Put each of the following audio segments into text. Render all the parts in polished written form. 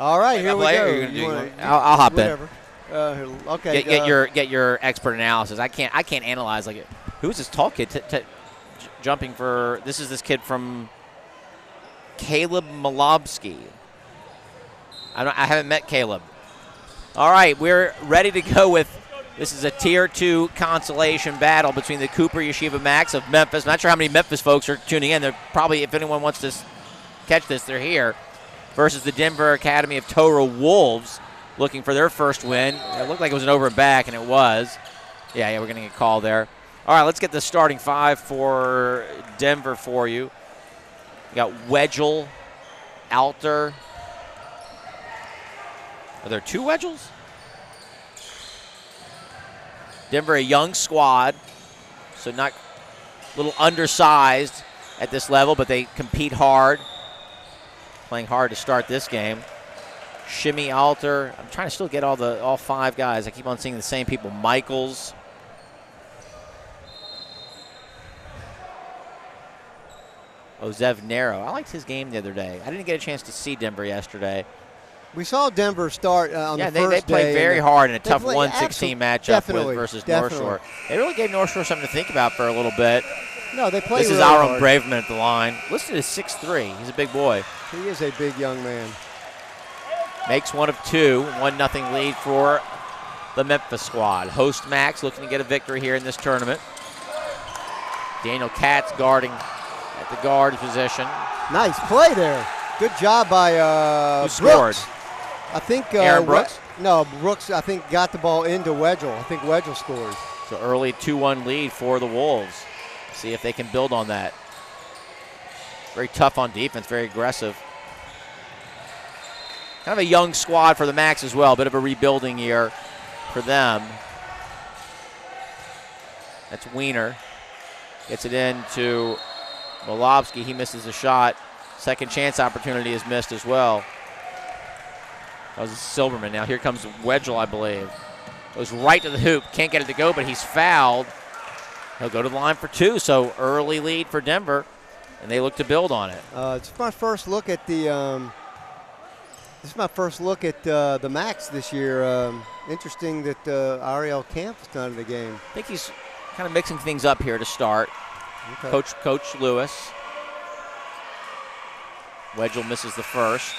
All right, here we go. I'll hop whatever. Okay. Get your expert analysis. I can't analyze like it. Who's this tall kid jumping for? This is this kid from Caleb Malobsky. I haven't met Caleb. All right, we're ready to go with. This is a Tier 2 consolation battle between the Cooper Yeshiva MACS of Memphis. I'm not sure how many Memphis folks are tuning in. They're probably, if anyone wants to catch this, they're here. Versus the Denver Academy of Torah Wolves, looking for their first win. It looked like it was an over and back, and it was. Yeah, we're going to get a call there. All right, let's get the starting five for Denver for you. You got Wedgel, Alter. Are there two Wedgels? Denver, a young squad, so not a little undersized at this level, but they compete hard. Playing hard to start this game. Shimmy Alter. I'm trying to still get all five guys. I keep on seeing the same people. Michaels. Ozev Nero. I liked his game the other day. I didn't get a chance to see Denver yesterday. We saw Denver start on the first day. Yeah, they played very hard in a tough 1-16 matchup versus North Shore. They really gave North Shore something to think about for a little bit. No, they played. This is Aaron Braverman at the line. Listed as 6'3". He's a big boy. He is a big young man. Makes one of two. 1-0 lead for the Memphis squad. Host MACS looking to get a victory here in this tournament. Daniel Katz guarding at the guard position. Nice play there. Good job by Who scored? Brooks. I think Aaron Brooks? No, Brooks, I think, got the ball into Wedgel. I think Wedgel scores. So early 2-1 lead for the Wolves. See if they can build on that. Very tough on defense, very aggressive. Kind of a young squad for the MACS as well. Bit of a rebuilding year for them. That's Wiener. Gets it in to Molobsky. He misses a shot. Second chance opportunity is missed as well. That was Silverman. Now here comes Wedgel, I believe. Goes right to the hoop. Can't get it to go, but he's fouled. He'll go to the line for two. So early lead for Denver, and they look to build on it. It's my first look at the. This is my first look at the MACS this year. Interesting that Ariel Camp is not in the game. I think he's kind of mixing things up here to start. Okay. Coach Lewis. Wedgel misses the first.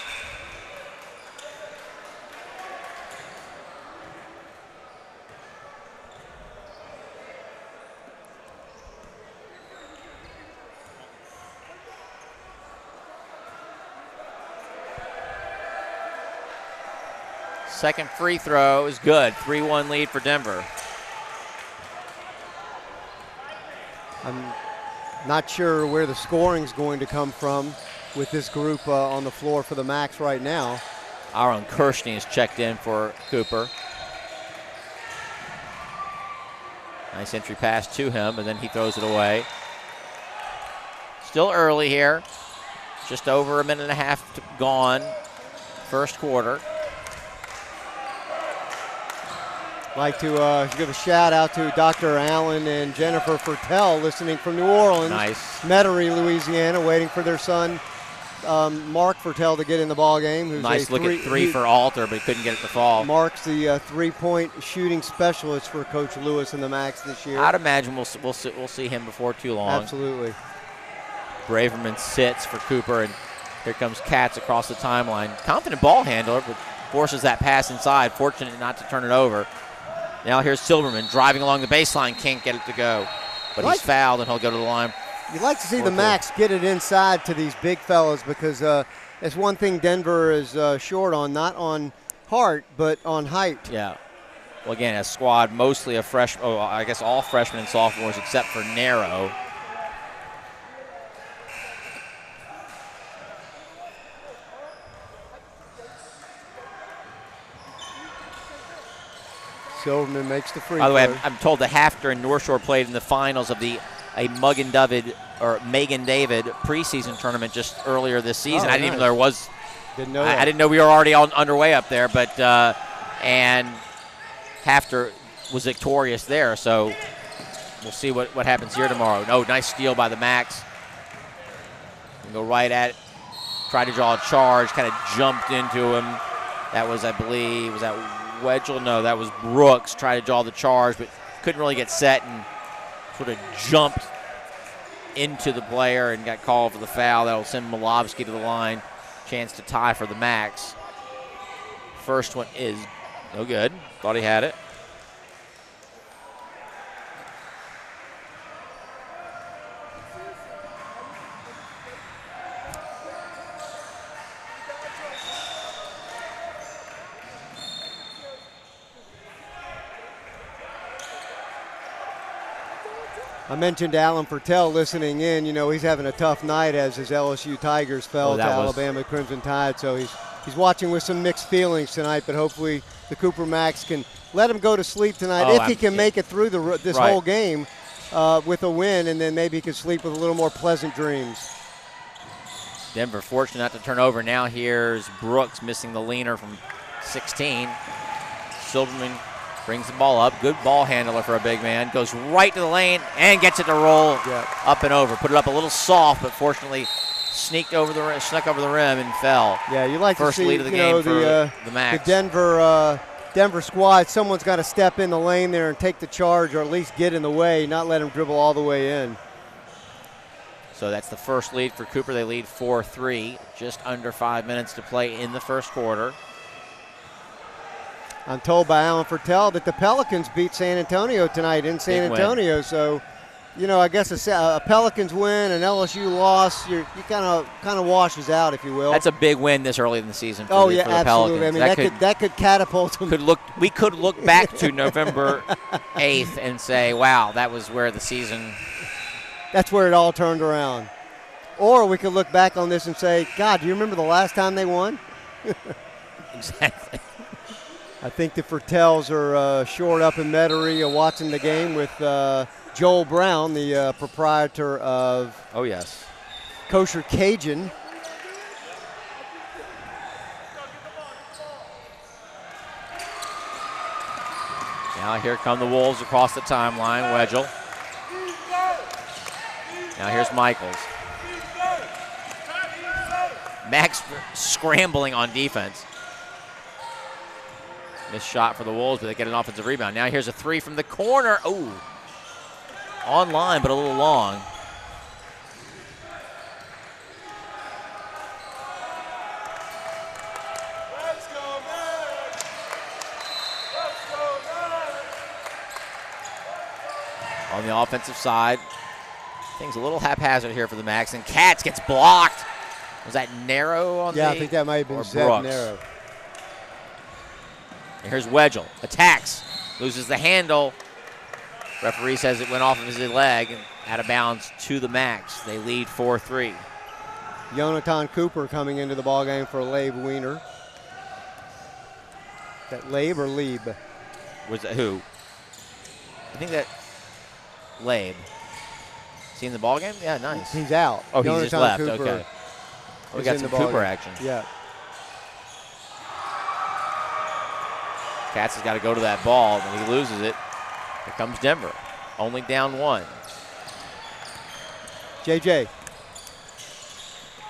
Second free throw is good. 3-1 lead for Denver. I'm not sure where the scoring is going to come from with this group on the floor for the MACS right now. Aaron Kirschney is checked in for Cooper. Nice entry pass to him, and then he throws it away. Still early here. Just over a minute and a half gone. First quarter. Like to give a shout out to Dr. Allen and Jennifer Fertel listening from New Orleans. Nice. Metairie, Louisiana, waiting for their son, Mark Fertel, to get in the ball game. Who's nice look at three for Alter, but he couldn't get it to fall. Mark's the three-point shooting specialist for Coach Lewis and the MACS this year. I'd imagine we'll see him before too long. Absolutely. Braverman sits for Cooper, and here comes Katz across the timeline. Confident ball handler, but forces that pass inside. Fortunate not to turn it over. Now here's Silverman driving along the baseline. Can't get it to go. But he's fouled, and he'll go to the line. You'd like to see the MACS get it inside to these big fellas because that's one thing Denver is short on, not on heart, but on height. Yeah. Well, again, a squad mostly of I guess all freshmen and sophomores except for Nero. Silverman makes the free throw. By the way, throw. I'm told that Hafter and North Shore played in the finals of a Megan David preseason tournament just earlier this season. I didn't even know there was. Didn't know that. I didn't know we were already underway up there, but and Hafter was victorious there. So we'll see what happens here tomorrow. No, nice steal by the MACS. Go right at it. Tried to draw a charge, kind of jumped into him. That was, I believe, was that Wedgel? No, that was Brooks. Tried to draw the charge, but couldn't really get set and sort of jumped into the player and got called for the foul. That will send Malobsky to the line. Chance to tie for the MACS. First one is no good. Thought he had it. I mentioned Alan Fertel listening in. You know, he's having a tough night as his LSU Tigers fell to Alabama Crimson Tide. So he's watching with some mixed feelings tonight, but hopefully the Cooper MACS can let him go to sleep tonight if he can make it through this whole game with a win, and then maybe he can sleep with a little more pleasant dreams. Denver fortunate not to turn over. Now here's Brooks missing the leaner from 16. Silverman brings the ball up. Good ball handler for a big man. Goes right to the lane and gets it to roll up and over. Put it up a little soft, but fortunately snuck over the rim and fell. Yeah, you like First to see lead of the game for the MACS. The Denver squad, someone's got to step in the lane there and take the charge, or at least get in the way, not let him dribble all the way in. So that's the first lead for Cooper. They lead 4-3. Just under 5 minutes to play in the first quarter. I'm told by Alan Fertel that the Pelicans beat San Antonio tonight in San Antonio. So, you know, I guess a Pelicans win, an LSU loss, you kind of washes out, if you will. That's a big win this early in the season for the absolutely. Pelicans. I mean, that could catapult them. We could look back to November 8th and say, wow, that was where the season. That's where it all turned around. Or we could look back on this and say, God, do you remember the last time they won? Exactly. I think the Fertels are shored up in Metairie, watching the game with Joel Brown, the proprietor of Kosher Cajun. Now here come the Wolves across the timeline. Wedgel. Now here's Michaels. Max scrambling on defense. Missed shot for the Wolves, but they get an offensive rebound. Now here's a three from the corner. Oh, online, but a little long. Let's go, man. Let's go, man. On the offensive side, things a little haphazard here for the MACS, and Katz gets blocked. Was that Narrow on I think that might have been Zeb Narrow. Here's Wedgel, attacks, loses the handle. Referee says it went off of his leg and out of bounds to the MACS. They lead 4-3. Jonathan Cooper coming into the ballgame for Labe Wiener. That Labe or Lieb? Was that who? I think that Labe. Seen the ballgame? Yeah, nice. He's out. Oh, he just left. Cooper okay. We got some Cooper action. Yeah. Katz has got to go to that ball, and he loses it. Here comes Denver, only down one. JJ.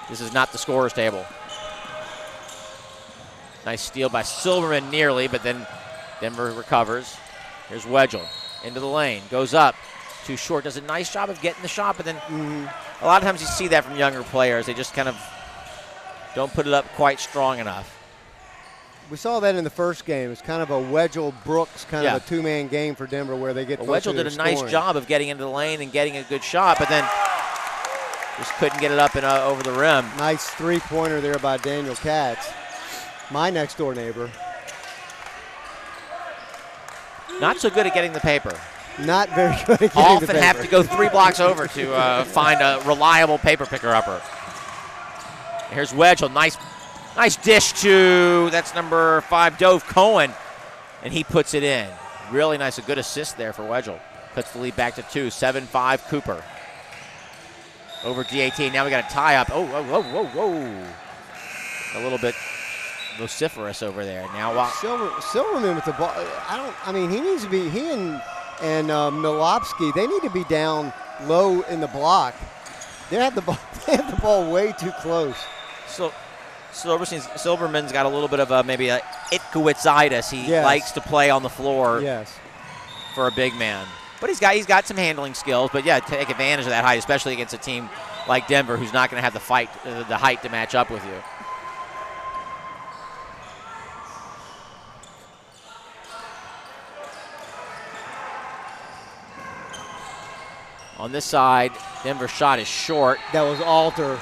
This is not the scorer's table. Nice steal by Silverman nearly, but then Denver recovers. Here's Wedgel into the lane, goes up, too short, does a nice job of getting the shot, but then a lot of times you see that from younger players. They just kind of don't put it up quite strong enough. We saw that in the first game. It's kind of a Wedgel-Brooks kind of a two-man game for Denver where they get Wedgel did a nice job of getting into the lane and getting a good shot, but then just couldn't get it up and over the rim. Nice three-pointer there by Daniel Katz, my next-door neighbor. Not so good at getting the paper. Not very good at getting Often the paper. have to go 3 blocks over to find a reliable paper picker-upper. Here's Wedgel, nice dish to, that's number 5, Dove Cohen, and he puts it in. Really nice, a good assist there for Wedgel. Puts the lead back to 2, 7-5 Cooper. Over DAT, now we got a tie up. Oh, whoa, whoa, whoa. A little bit vociferous over there. Now Silverman with the ball. He needs to be, he and Milopsky, they need to be down low in the block. They have the ball way too close. So Silverman's got a little bit of maybe a Itkowitz-itis. He likes to play on the floor for a big man. But he's got some handling skills. But, yeah, take advantage of that height, especially against a team like Denver who's not going to have the height to match up with you. On this side, Denver's shot is short. That was Alter.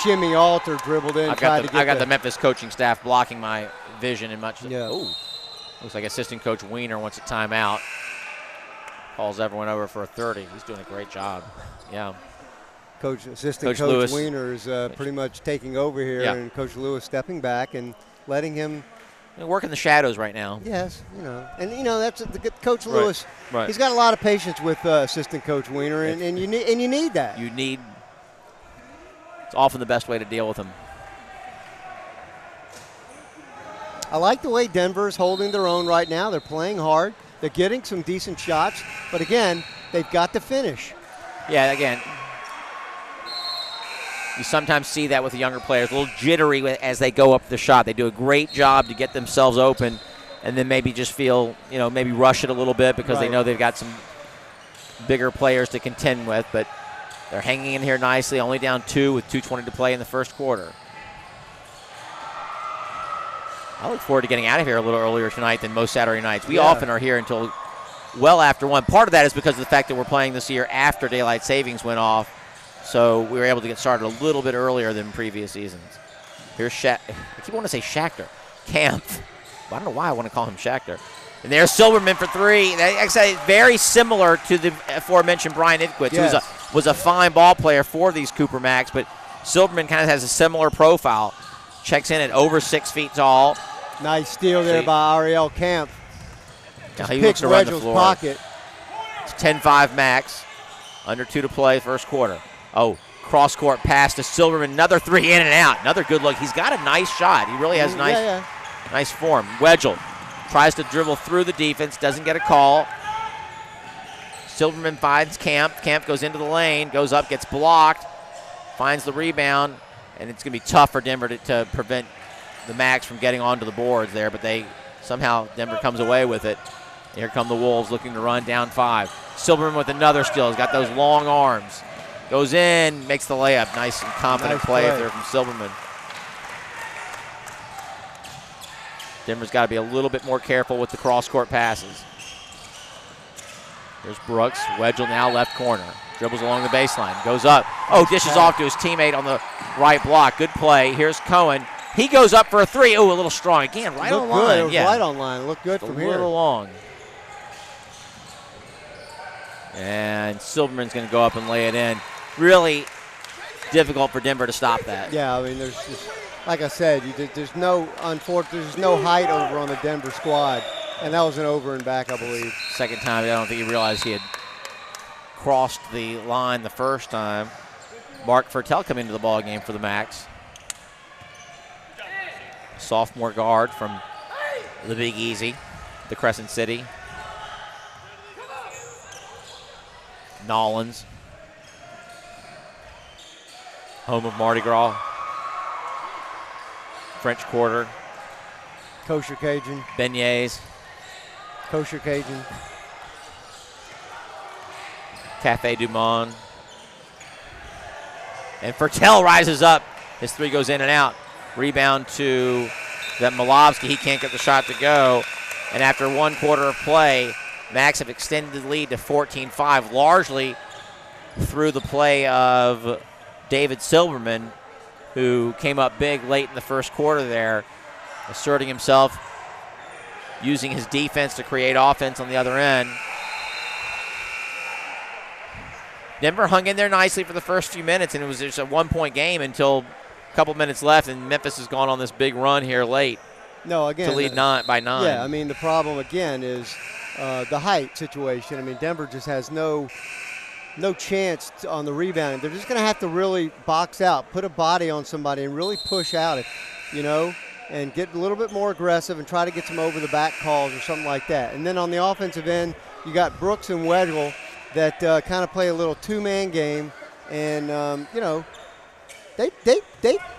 Shimmy Alter dribbled in. I got the Memphis coaching staff blocking my vision and much. Yeah. Ooh. Looks like assistant coach Wiener wants a timeout. Calls everyone over for a 30. He's doing a great job. Yeah. Assistant Coach Wiener is pretty much taking over here, and Coach Lewis stepping back and letting him work in the shadows right now. Yes, and that's Coach Lewis. Right. He's got a lot of patience with assistant Coach Wiener, and you need that. It's often the best way to deal with him. I like the way Denver's holding their own right now. They're playing hard. They're getting some decent shots, but again, they've got to finish. Yeah, again, you sometimes see that with the younger players, a little jittery as they go up the shot. They do a great job to get themselves open, and then maybe just feel, maybe rush it a little bit because they know they've got some bigger players to contend with, but they're hanging in here nicely, only down 2 with 2:20 to play in the first quarter. I look forward to getting out of here a little earlier tonight than most Saturday nights. We often are here until well after 1. Part of that is because of the fact that we're playing this year after daylight savings went off, so we were able to get started a little bit earlier than previous seasons. Here's I keep wanting to say Schachter. Camp. I don't know why I want to call him Schachter. And there's Silverman for 3. Actually, very similar to the aforementioned Brian Itkowitz, who was a fine ball player for these Cooper MACS, but Silverman kind of has a similar profile. Checks in at over 6 feet tall. Nice steal there by Ariel Camp. Just he looks around the floor. Pocket. It's 10-5 MACS. Under 2 to play, first quarter. Oh, cross-court pass to Silverman. Another 3 in and out. Another good look. He's got a nice shot. He really has nice form. Wedgel tries to dribble through the defense. Doesn't get a call. Silverman finds Camp. Camp goes into the lane. Goes up, gets blocked. Finds the rebound. And it's going to be tough for Denver to prevent the MACS from getting onto the boards there. But somehow Denver comes away with it. Here come the Wolves looking to run down 5. Silverman with another steal. He's got those long arms. Goes in, makes the layup. Nice and confident play there from Silverman. Denver's got to be a little bit more careful with the cross-court passes. There's Brooks. Wedgel now left corner. Dribbles along the baseline. Goes up. Oh, dishes off to his teammate on the right block. Good play. Here's Cohen. He goes up for a 3. Oh, a little strong. Again, right on line. It was right on line. Looked good from here. A little long. And Silverman's going to go up and lay it in. Really difficult for Denver to stop that. Yeah, I mean, there's just, like I said, there's no height over on the Denver squad. And that was an over and back, I believe. Second time, I don't think he realized he had crossed the line the first time. Mark Fertel coming into the ball game for the MACS. Sophomore guard from the Big Easy, the Crescent City. Nollins, home of Mardi Gras. French Quarter. Kosher Cajun. Beignets. Kosher Cajun. Cafe Du Monde. And Fertel rises up. His 3 goes in and out. Rebound to that Malobsky. He can't get the shot to go. And after 1 quarter of play, MACS have extended the lead to 14-5, largely through the play of David Silverman, who came up big late in the first quarter there, asserting himself, using his defense to create offense on the other end. Denver hung in there nicely for the first few minutes, and it was just a 1-point game until a couple minutes left, and Memphis has gone on this big run here late. No, again, to lead by 9. Yeah, I mean, the problem again is the height situation. I mean, Denver just has no chance on the rebounding. They're just going to have to really box out, put a body on somebody, and really push out, and get a little bit more aggressive and try to get some over-the-back calls or something like that. And then on the offensive end, you got Brooks and Wedgel that kind of play a little two-man game, and they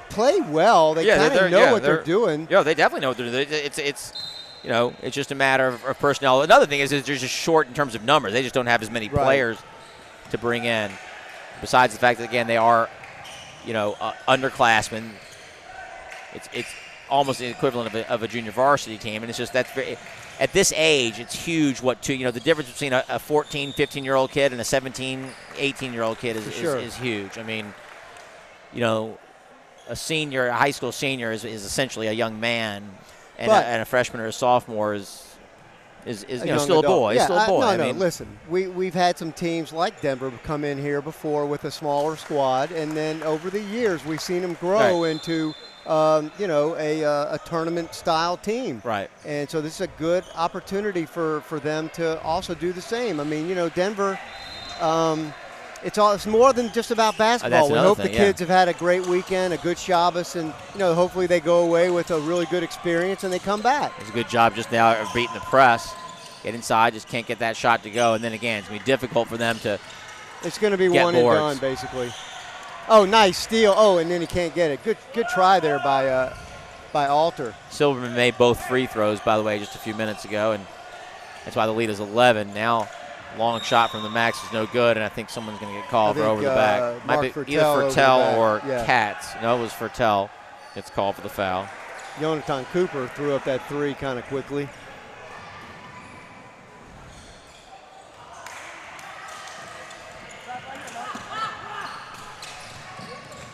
play well. They kind of know what they're doing. Yeah, they definitely know what they're doing. It's you know, it's just a matter of personnel. Another thing is they're just short in terms of numbers. They just don't have as many players to bring in. Besides the fact that, again, they are, you know, underclassmen. It's almost the equivalent of a junior varsity team, and it's just that's very – at this age, it's huge the difference between a 14, 15-year-old kid and a 17, 18-year-old kid is huge. I mean, you know, a high school senior is essentially a young man, and a freshman or a sophomore is still a boy. Yeah, still a boy. No, listen, we've had some teams like Denver come in here before with a smaller squad, and then over the years we've seen them grow into – a tournament-style team. Right. And so this is a good opportunity for them to also do the same. I mean, you know, Denver, it's more than just about basketball. We hope the kids have had a great weekend, a good Shabbos, and, you know, hopefully they go away with a really good experience and they come back. It's a good job just now of beating the press. Get inside, just can't get that shot to go. And then, again, it's going to be difficult for them to It's going to be one and done, basically. Oh, nice steal. Oh, and then he can't get it. Good try there by Alter. Silverman made both free throws, by the way, just a few minutes ago, and that's why the lead is 11. Now, long shot from the MACS is no good, and I think someone's going to get called for over the back. Might be either Fertel or Katz. No, it was Fertel. Gets called for the foul. Jonathan Cooper threw up that three kind of quickly.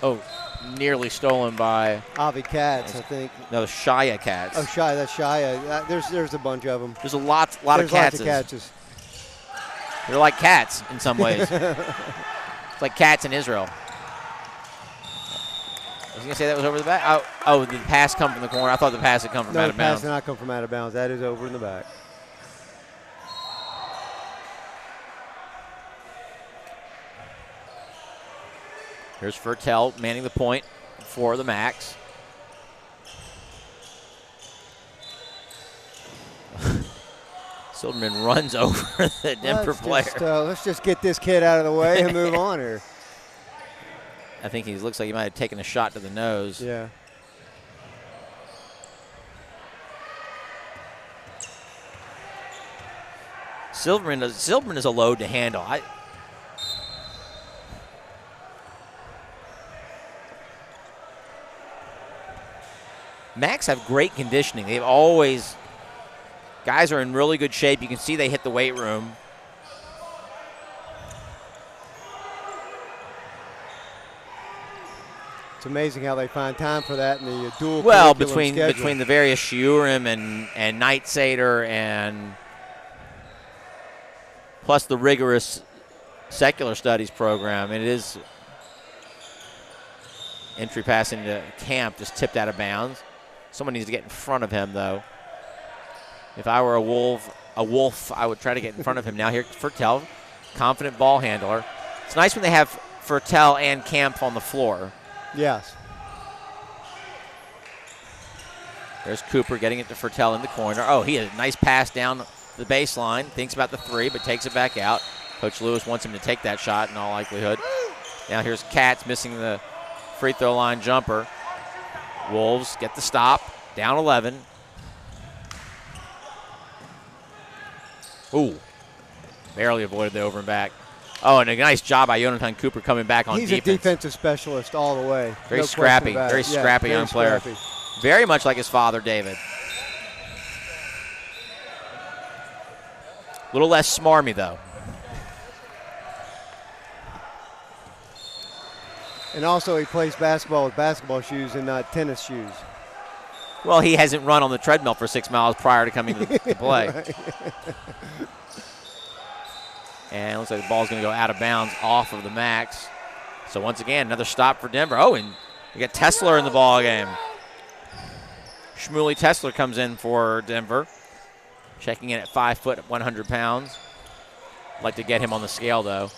Oh, nearly stolen by Avi Katz, I think. No, Shia Katz. Oh, Shia, that's Shia. There's a bunch of them. There's a lot of Katzes. Lots of Katzes. They're like cats in some ways. It's like cats in Israel. Was he going to say that was over the back? Oh, the pass come from the corner. I thought the pass had come from out of bounds. No, the pass did not come from out of bounds. That is over in the back. Here's Fertel manning the point for the MACS. Silverman runs over the Denver player. Let's just get this kid out of the way and move on here. I think he looks like he might have taken a shot to the nose. Yeah. Silverman is a load to handle. MACS have great conditioning. They've always, guys are in really good shape. You can see they hit the weight room. It's amazing how they find time for that in the dual. Well, between the various shiurim and night seder and plus the rigorous secular studies program, and it is entry pass into camp just tipped out of bounds. Someone needs to get in front of him, though. If I were a wolf, I would try to get in front of him. Now here, Fertel, confident ball handler. It's nice when they have Fertel and Camp on the floor. Yes. There's Cooper getting it to Fertel in the corner. Oh, he had a nice pass down the baseline. Thinks about the three, but takes it back out. Coach Lewis wants him to take that shot in all likelihood. Now here's Katz missing the free throw line jumper. Wolves get the stop, down 11. Ooh, barely avoided the over and back. Oh, and a nice job by Jonathan Cooper coming back on defense. He's a defensive specialist all the way. Very scrappy, very scrappy young player. Very much like his father, David. A little less smarmy, though. And also he plays basketball with basketball shoes and not tennis shoes. Well, he hasn't run on the treadmill for 6 miles prior to coming to play. Right. And it looks like the ball's going to go out of bounds off of the MACS. So once again, another stop for Denver. Oh, and you got Tesler in the ball game. Shmuley Tesler comes in for Denver. Checking in at 5 foot, 100 pounds. Like to get him on the scale, though.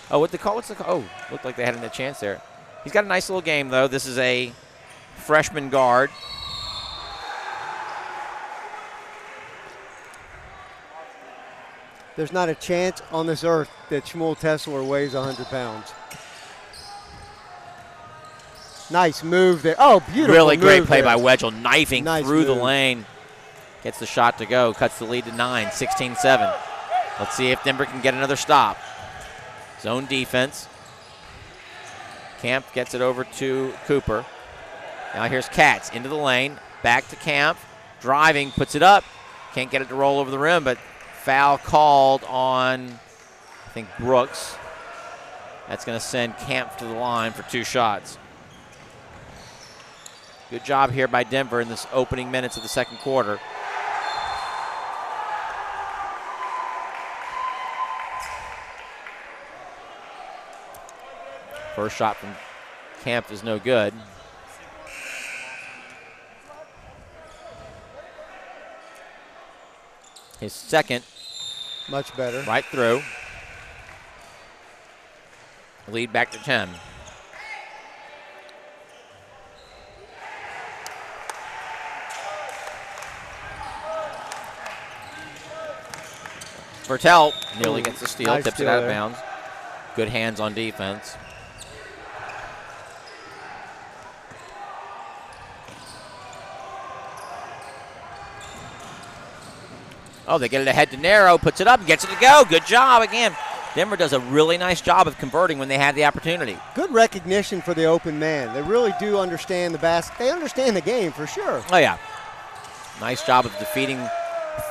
Oh, what's the call? Oh, looked like they had a chance there. He's got a nice little game, though. This is a freshman guard. there's not a chance on this earth that Shmuel Tesler weighs 100 pounds. Nice move there. Oh, beautiful Really great move play there. by Wedgel, knifing Nice through the move. lane. Gets the shot to go, cuts the lead to 9, 16-7. Let's see if Denver can get another stop. Zone defense. Camp gets it over to Cooper. Now here's Katz into the lane, back to Camp, driving, puts it up. Can't get it to roll over the rim, but foul called on, I think, Brooks. That's going to send Camp to the line for 2 shots. Good job here by Denver in this opening minutes of the second quarter. First shot from Camp is no good. His second. Much better. Right through. Lead back to 10. Vertel nearly gets the steal, Nice tips steal it out of there. bounds. Good hands on defense. Oh, they get it ahead to Narrow, puts it up, gets it to go. Good job again. Denver does a really nice job of converting when they have the opportunity. Good recognition for the open man. They really do understand the basket. They understand the game for sure. Oh, yeah. Nice job of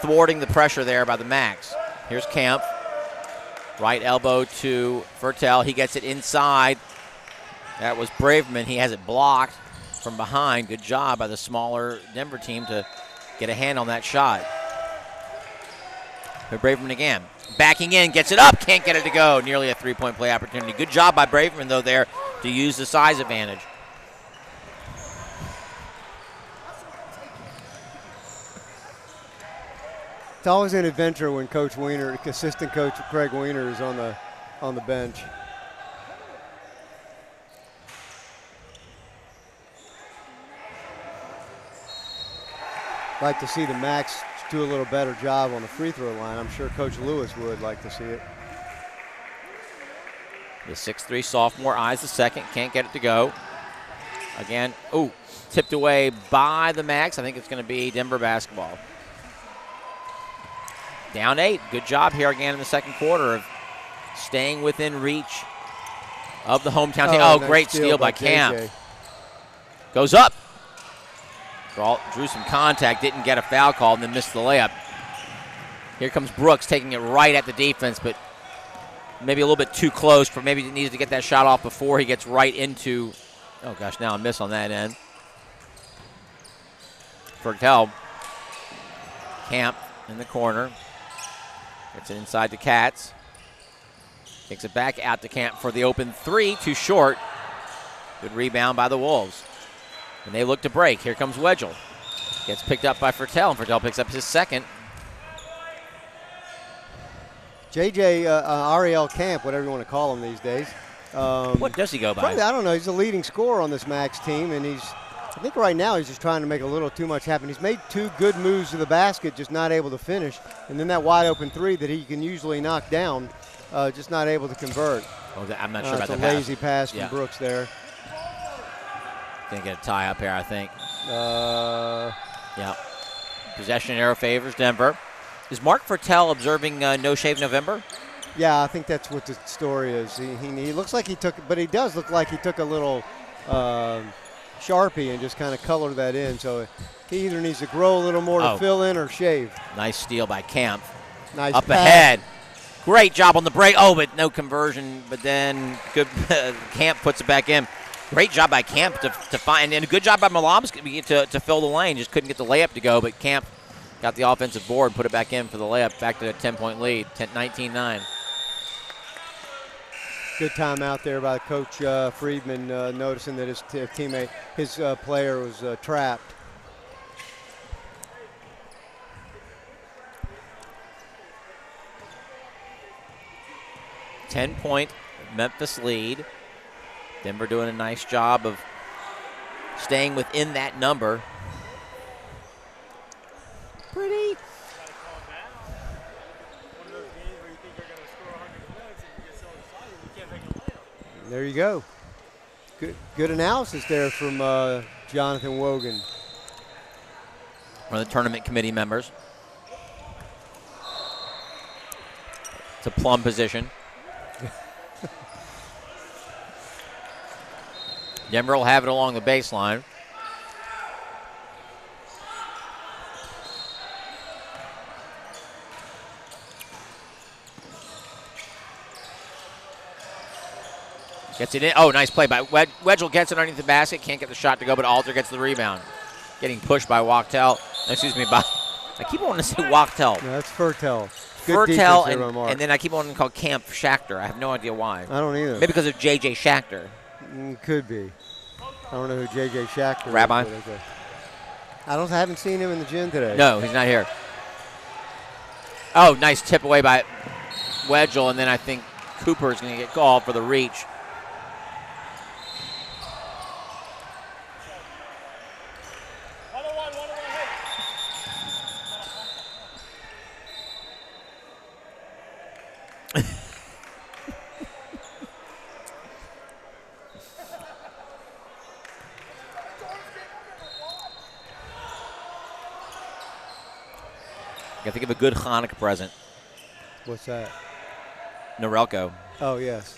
thwarting the pressure there by the MACS. Here's Camp. Right elbow to Vertel. He gets it inside. That was Braverman. He has it blocked from behind. Good job by the smaller Denver team to get a hand on that shot. But Braverman again. Backing in, gets it up, can't get it to go. Nearly a three-point play opportunity. Good job by Braverman, though, there to use the size advantage. It's always an adventure when Coach Weiner, assistant coach Craig Weiner, is on the bench. Like to see the MACS do a little better job on the free throw line. I'm sure Coach Lewis would like to see it. The 6'3 sophomore eyes the second, can't get it to go. Again, tipped away by the MACS. I think it's going to be Denver basketball. Down 8. Good job here again in the second quarter of staying within reach of the hometown team. Nice Great steal by Camp. JJ. Goes up. Drew some contact, didn't get a foul call, and then missed the layup. Here comes Brooks taking it right at the defense, but maybe a little bit too close. Maybe he needed to get that shot off before he gets right into. Oh, gosh, now a miss on that end. Vertel. Camp in the corner. Gets it inside to Katz. Takes it back out to Camp for the open 3, too short. Good rebound by the Wolves. And they look to break. Here comes Wedgel. Gets picked up by Vertel, and Vertel picks up his second. JJ Ariel Camp, whatever you want to call him these days. What does he go by? Probably, I don't know. He's the leading scorer on this MACS team, and I think right now he's just trying to make a little too much happen. He's made 2 good moves to the basket, just not able to finish. And then that wide open 3 that he can usually knock down, just not able to convert. I'm not sure about the that lazy pass from Yeah. Brooks there. Gonna get a tie up here, I think. Yeah. Possession arrow favors Denver. Is Mark Vertel observing No Shave November? Yeah, I think that's what the story is. He looks like he took, but he does look like he took a little Sharpie and just kind of colored that in. So he either needs to grow a little more to fill in or shave. Nice steal by Camp. Nice Up pass. ahead. Great job on the break. But no conversion. But then good Camp puts it back in. Great job by Camp to find, and a good job by Malomsky to fill the lane. Just couldn't get the layup to go, but Camp got the offensive board, put it back in for the layup, back to a 10-point lead, 19-9. Good timeout there by Coach Friedman, noticing that his teammate, his player was trapped. Ten-point Memphis lead. Denver doing a nice job of staying within that number. Pretty. There you go. Good analysis there from Jonathan Wogan. One of the tournament committee members. It's a plum position. Denver will have it along the baseline. Gets it in. Oh, nice play by Wedgel. Gets it underneath the basket. Can't get the shot to go, but Alter gets the rebound. Getting pushed by Wachtel. Excuse me, by I keep wanting to say Wachtel. No, that's Furtel. Furtel, and then I keep wanting to call Camp Schachter. I have no idea why. I don't either. Maybe because of J.J. Schachter. Could be. I don't know who J.J. Schachter Rabbi? is. Okay. I haven't seen him in the gym today. No, he's not here. Oh, nice tip away by Wedgel, and then I think Cooper is going to get called for the reach. I think of a good Hanukkah present. What's that? Norelco. Oh, yes.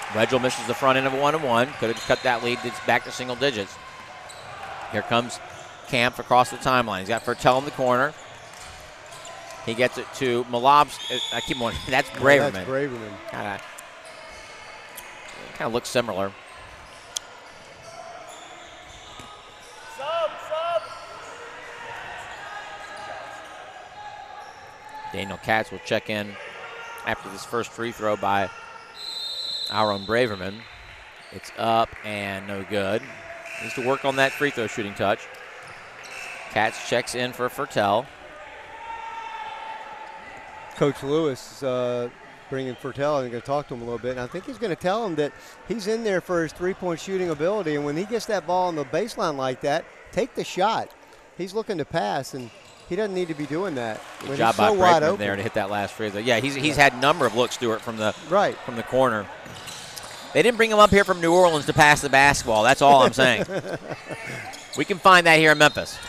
Wedgel misses the front end of a 1-1. Could have cut that lead. It's back to single digits. Here comes Camp across the timeline. He's got Furtel in the corner. He gets it to Malobs. I keep on. That's Braverman. That's Braverman. Kind of looks similar. Daniel Katz will check in after this first free throw by our own Braverman. It's up and no good. Needs to work on that free throw shooting touch. Katz checks in for Furtel. Coach Lewis bringing Furtel and going to talk to him a little bit. And I think he's going to tell him that he's in there for his three-point shooting ability. And when he gets that ball on the baseline like that, take the shot. He's looking to pass, and he doesn't need to be doing that. Good job by Braverman there to hit that last free throw. Yeah, he's had a number of looks, Stewart, from the corner. They didn't bring him up here from New Orleans to pass the basketball. That's all I'm saying. We can find that here in Memphis.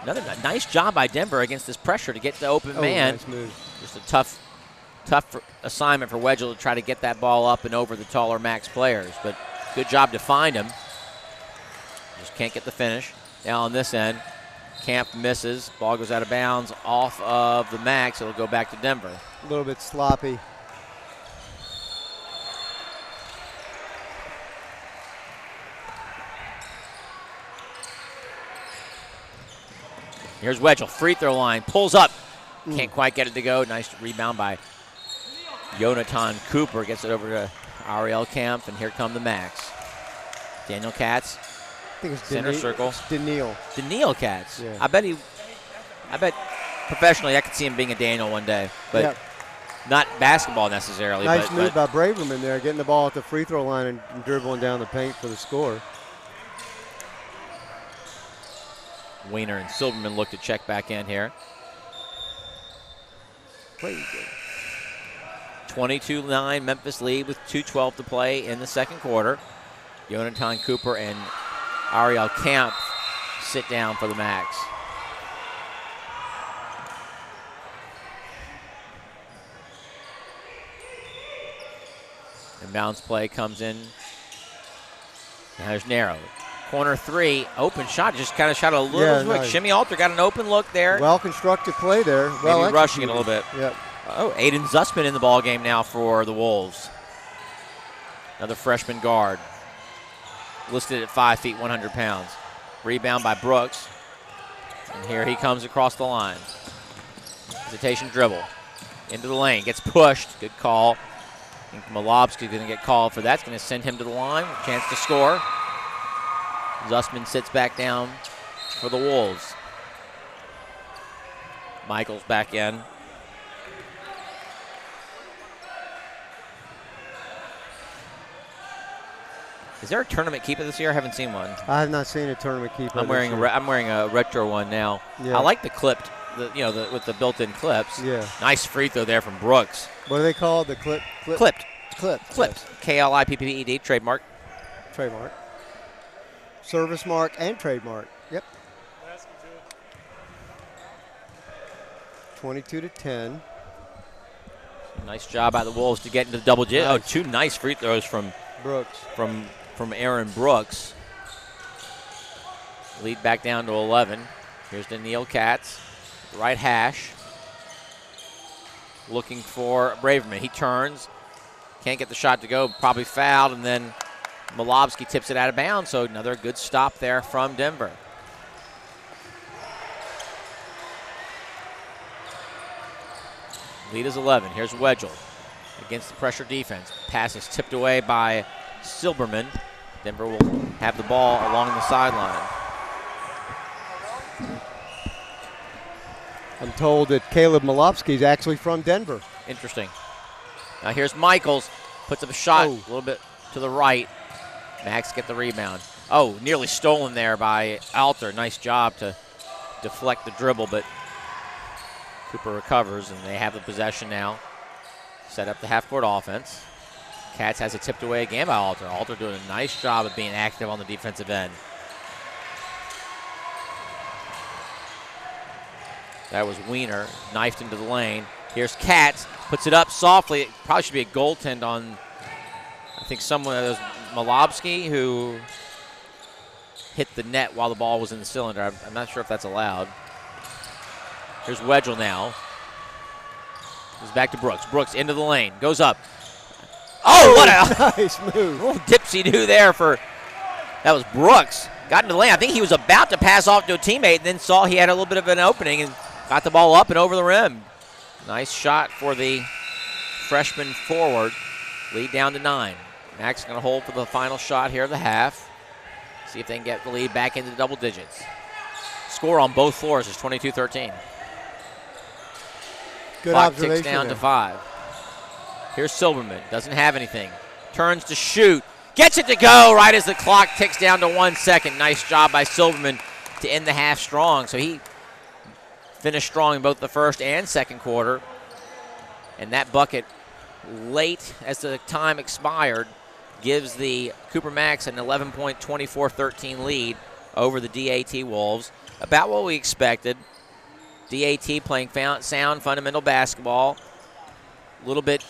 Another nice job by Denver against this pressure to get the open man. Nice move. Just a tough assignment for Wedgel to try to get that ball up and over the taller MACS players. But good job to find him. Just can't get the finish. Now on this end, Camp misses. Ball goes out of bounds off of the MACS. It'll go back to Denver. A little bit sloppy. Here's Wedgel, free throw line, pulls up. Can't quite get it to go. Nice rebound by Jonathan Cooper. Gets it over to Ariel Camp, and here come the MACS. Daniel Katz. I think it's center circle. Daniil Katz. Yeah. I bet professionally I could see him being a Daniel one day, but not basketball necessarily. Nice move by Braverman there, getting the ball at the free throw line and dribbling down the paint for the score. Weiner and Silverman look to check back in here. 22-9 Memphis lead with 2:12 to play in the second quarter. Jonathan Cooper and Ariel Camp sit down for the MACS. And bounce play comes in. Now there's narrow. Corner three, open shot, just kind of shot a little quick. Nice. Shimmy Alter got an open look there. Well-constructed play there. Maybe rushing it a little bit. Yep. Oh, Aiden Zussman in the ball game now for the Wolves. Another freshman guard. Listed at 5 feet, 100 pounds. Rebound by Brooks. And here he comes across the line. Hesitation dribble. Into the lane, gets pushed. Good call. I think Malobsky's going to get called for that. It's going to send him to the line. Chance to score. Zussman sits back down for the Wolves. Michaels back in. Is there a tournament keeper this year? I haven't seen one. I have not seen a tournament keeper. I'm wearing a retro one now. Yeah. I like the clipped with the built-in clips. Yeah. Nice free throw there from Brooks. What do they call the clip? Clipped. Clipped. Yes. KLIPPED trademark. Trademark. Service mark and trademark. Yep. 22-10. Nice job by the Wolves to get into the double digits. Nice. Oh, 2 nice free throws from Brooks. From Aaron Brooks. Lead back down to 11. Here's Daniil Katz, right hash. Looking for Braverman. He turns. Can't get the shot to go. Probably fouled, and then Malobsky tips it out of bounds. So another good stop there from Denver. Lead is 11. Here's Wedgel against the pressure defense. Pass is tipped away by Silberman. Denver will have the ball along the sideline. I'm told that Caleb Malopsky is actually from Denver. Interesting. Now here's Michaels. Puts up a shot a little bit to the right. MACS get the rebound. Oh, nearly stolen there by Alter. Nice job to deflect the dribble, but Cooper recovers, and they have the possession now. Set up the half-court offense. Katz has it tipped away again by Alter. Alter doing a nice job of being active on the defensive end. That was Wiener, knifed into the lane. Here's Katz, puts it up softly. It probably should be a goaltend on, I think someone, that was Malobsky, who hit the net while the ball was in the cylinder. I'm not sure if that's allowed. Here's Wedgel now. Goes back to Brooks. Brooks into the lane, goes up. Oh, what a nice move. little dipsy-do there for, that was Brooks. Got into the lane. I think he was about to pass off to a teammate and then saw he had a little bit of an opening and got the ball up and over the rim. Nice shot for the freshman forward. Lead down to 9. MACS going to hold for the final shot here of the half. See if they can get the lead back into double digits. Score on both floors is 22-13. Good Clock observation ticks down there. to 5. Here's Silverman. Doesn't have anything. Turns to shoot. Gets it to go right as the clock ticks down to 1 second. Nice job by Silverman to end the half strong. So he finished strong in both the first and second quarter. And that bucket late as the time expired gives the Cooper MACS an 11-point, 24-13 lead over the DAT Wolves. About what we expected. DAT playing sound, fundamental basketball. A little bit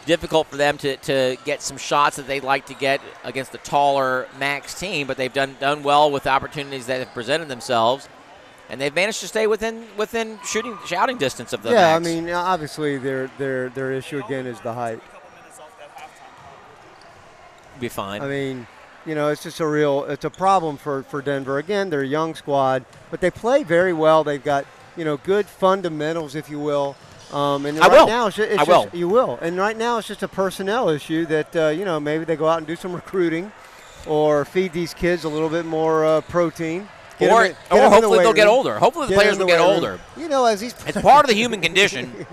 difficult for them to get some shots that they'd like to get against the taller MACS team, but they've done well with the opportunities that have presented themselves, and they've managed to stay within shouting distance of the Yeah, MACS. I mean, obviously their issue again is the height. Be fine. I mean, you know, it's just it's a problem for Denver. Again, they're a young squad, but they play very well. They've got, you know, good fundamentals, if you will. And now you will. And right now it's just a personnel issue that, you know, maybe they go out and do some recruiting or feed these kids a little bit more protein. Or hopefully they'll get older. Hopefully the players will get older. You know, as it's part of the human condition.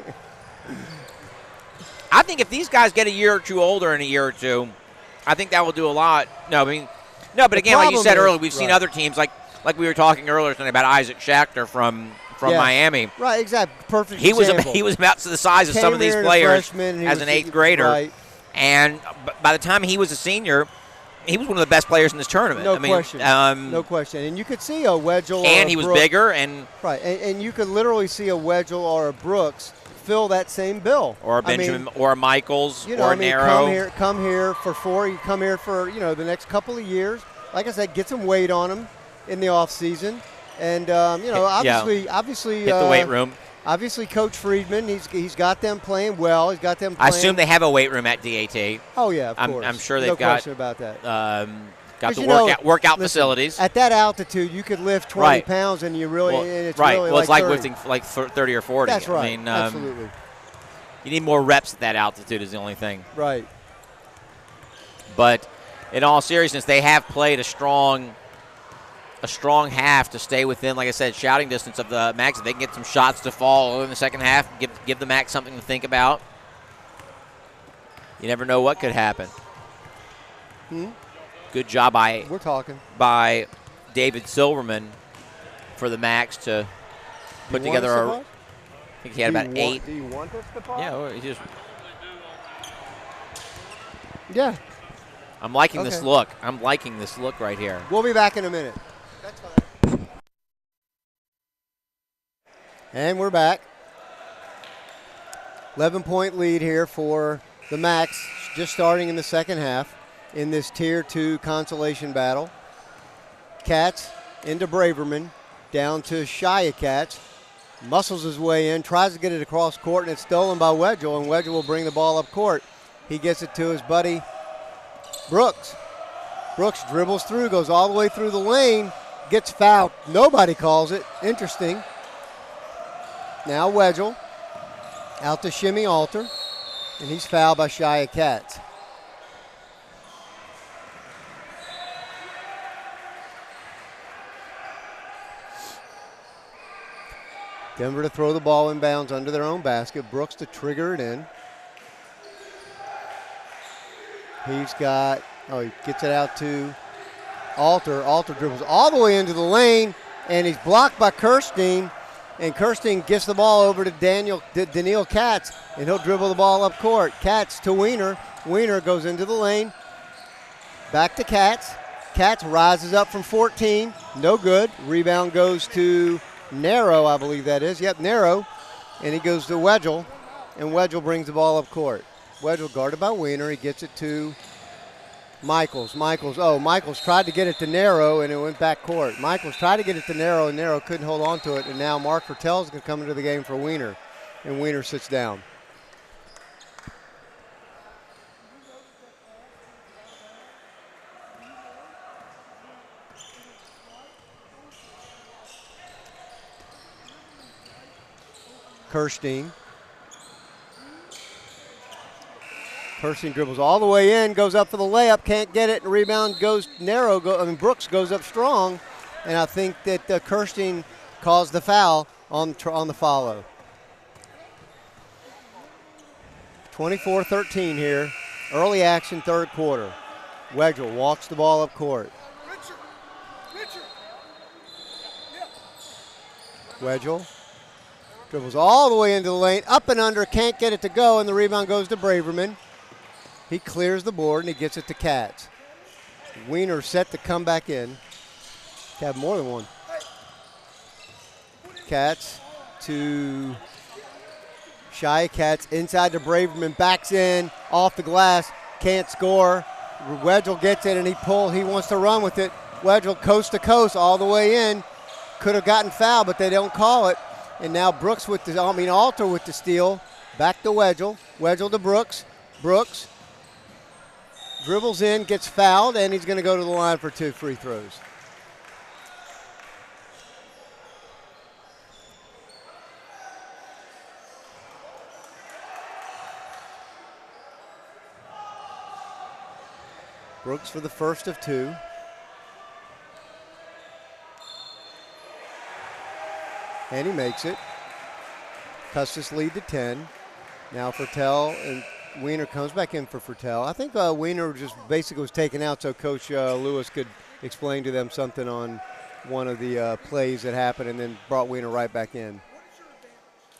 I think if these guys get a year or two older in a year or two, I think that will do a lot. But again, like you said earlier, we've seen other teams like we were talking earlier tonight about Isaac Schachter from Miami. Right, exactly. Perfect example. He was about the size of some of these players as an 8th grader. Right. And by the time he was a senior, he was one of the best players in this tournament. No question. And you could see a Wedgel and he was bigger. And you could literally see a Wedgel or a Brooks fill that same bill. Or a Benjamin or a Michaels or a Narrow. Come here for 4. You come here for, you know, the next couple of years. Like I said, get some weight on him in the off season. And, you know, obviously hit the weight room. Obviously, Coach Friedman, he's got them playing well. He's got them playing. I assume they have a weight room at DAT. Oh, yeah, of course. I'm sure they've no question about that. Got the workout facilities. At that altitude, you could lift 20 pounds, and you really, it's really it's like 30. lifting like 30 or 40. That's right. I mean, absolutely. You need more reps at that altitude is the only thing. Right. But in all seriousness, they have played a strong half to stay within, like I said, shouting distance of the MACS. If they can get some shots to fall in the second half, give the MACS something to think about. You never know what could happen. Good job by David Silverman for the MACS to put together I think he had about 8. Do you want us to pause? Yeah, he just. Yeah. I'm liking this look. I'm liking this look right here. We'll be back in a minute. That's fine. And we're back. 11-point lead here for the MACS, just starting in the second half in this Tier 2 consolation battle. Katz into Braverman, down to Shia Katz. Muscles his way in, tries to get it across court, and it's stolen by Wedgel, and Wedgel will bring the ball up court. He gets it to his buddy Brooks. Brooks dribbles through, goes all the way through the lane, gets fouled. Nobody calls it. Interesting. Now Wedgel out to Shimmy Alter, and he's fouled by Shia Katz. Denver to throw the ball inbounds under their own basket. Brooks to trigger it in. He's got, he gets it out to Alter. Alter dribbles all the way into the lane, and he's blocked by Kirstein. And Kirstein gets the ball over to Daniil Katz, and he'll dribble the ball up court. Katz to Wiener. Wiener goes into the lane. Back to Katz. Katz rises up from 14. No good. Rebound goes to Narrow, I believe that is. Yep, Narrow. And he goes to Wedgel, and Wedgel brings the ball up court. Wedgel guarded by Wiener. He gets it to Michaels. Michaels tried to get it to Narrow, and it went back court. Michaels tried to get it to Narrow, and Narrow couldn't hold on to it. And now Mark Vertel is going to come into the game for Wiener, and Wiener sits down. Kirstein dribbles all the way in, goes up for the layup, can't get it, and rebound goes narrow. Brooks goes up strong, and I think that Kirstein caused the foul on the follow. 24-13 here, early action, third quarter. Wedgel walks the ball up court. Wedgel dribbles all the way into the lane, up and under, can't get it to go, and the rebound goes to Braverman. He clears the board, and he gets it to Katz. Wiener set to come back in. Have more than one. Katz to Shia Katz, inside to Braverman, backs in, off the glass, can't score. Wedgel gets it, and he wants to run with it. Wedgel coast to coast all the way in. Could have gotten fouled, but they don't call it. And now Brooks Alter with the steal. Back to Wedgel. Wedgel to Brooks. Brooks dribbles in, gets fouled, and he's going to go to the line for 2 free throws. Brooks for the first of 2. And he makes it. Custis lead to 10. Now Fertel and Wiener comes back in for Fertel. I think Wiener just basically was taken out so Coach Lewis could explain to them something on one of the plays that happened, and then brought Wiener right back in.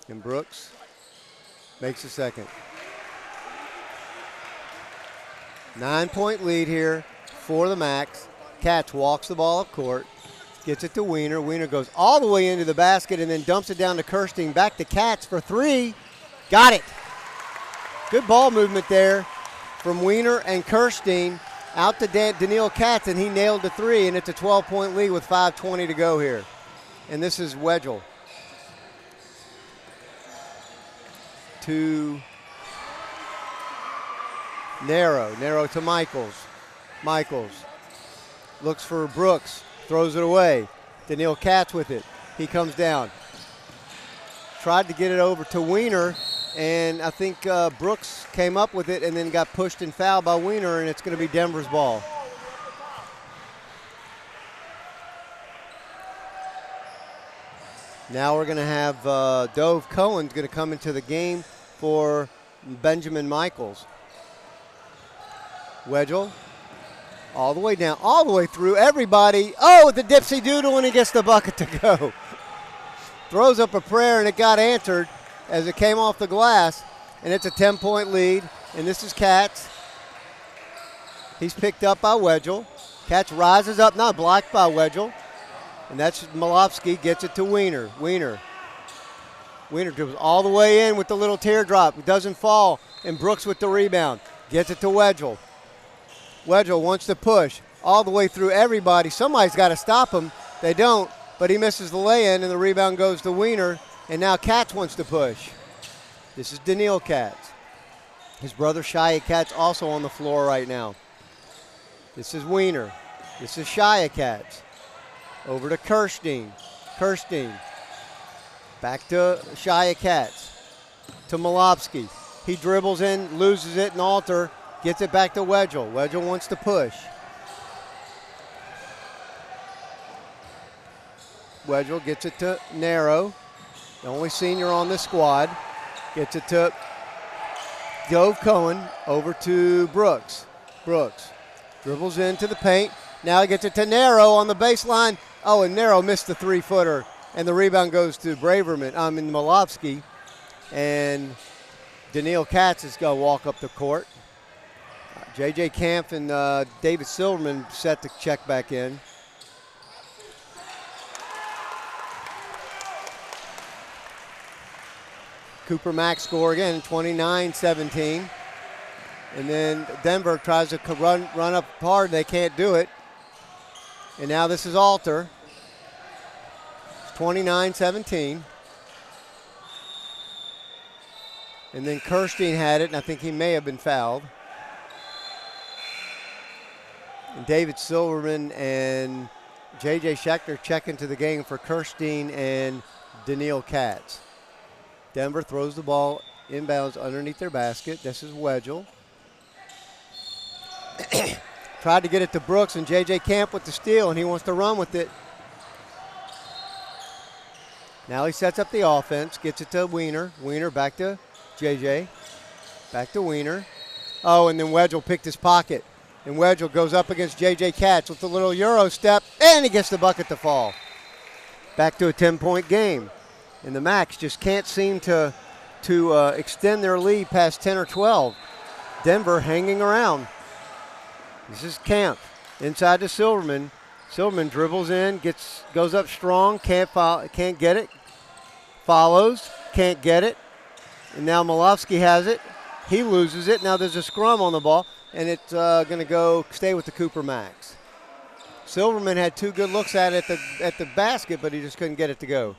And Brooks makes the second. 9-point lead here for the MACS. Katz walks the ball up court. Gets it to Wiener. Wiener goes all the way into the basket and then dumps it down to Kirstein. Back to Katz for 3. Got it. Good ball movement there from Wiener and Kirstein out to Daniil Katz, and he nailed the 3, and it's a 12-point lead with 5:20 to go here. And this is Wedgel to Narrow to Michaels. Michaels looks for Brooks. Throws it away. Daniil Katz with it. He comes down. Tried to get it over to Wiener, and I think Brooks came up with it and then got pushed and fouled by Wiener, and it's going to be Denver's ball. Now we're going to have Dove Cohen's going to come into the game for Benjamin Michaels. Wedgel. All the way down, all the way through, everybody. Oh, the dipsy doodle, and he gets the bucket to go. throws up a prayer, and it got answered as it came off the glass, and it's a 10-point lead, and this is Katz. He's picked up by Wedgel. Katz rises up, not blocked by Wedgel, and that's Malofsky, gets it to Wiener. Wiener dribbles all the way in with the little teardrop. It doesn't fall, and Brooks with the rebound. Gets it to Wedgel. Wedgel wants to push all the way through everybody. Somebody's got to stop him. They don't, but he misses the lay-in, and the rebound goes to Wiener, and now Katz wants to push. This is Daniil Katz. His brother Shia Katz also on the floor right now. This is Wiener. This is Shia Katz. Over to Kirstein. Back to Shia Katz. To Malofsky. He dribbles in, loses it, and Alter gets it back to Wedgel. Wedgel wants to push. Wedgel gets it to Narrow, the only senior on this squad. Gets it to Dove Cohen, over to Brooks. Brooks dribbles into the paint. Now he gets it to Narrow on the baseline. Oh, and Narrow missed the three-footer, and the rebound goes to Malofsky. And Daniil Katz is going to walk up the court. J.J. Camp and David Silverman set to check back in. Cooper MACS score again, 29-17. And then Denver tries to run up hard. They can't do it. And now this is Alter. It's 29-17. And then Kirstein had it, and I think he may have been fouled. And David Silverman and J.J. Schechter check into the game for Kirstein and Daniil Katz. Denver throws the ball inbounds underneath their basket. This is Wedgel. Tried to get it to Brooks, and J.J. Camp with the steal, and he wants to run with it. Now he sets up the offense, gets it to Wiener. Wiener back to J.J. Back to Wiener. Oh, and then Wedgel picked his pocket. And Wedgel goes up against J.J. Katz with a little Euro step, and he gets the bucket to fall. Back to a 10-point game. And the MACS just can't seem to extend their lead past 10 or 12. Denver hanging around. This is Camp inside to Silverman. Silverman dribbles in, goes up strong, can't get it. Follows, can't get it. And now Malofsky has it. He loses it. Now there's a scrum on the ball, and it's going to stay with the Cooper MACS. Silverman had two good looks at it at the basket, but he just couldn't get it to go.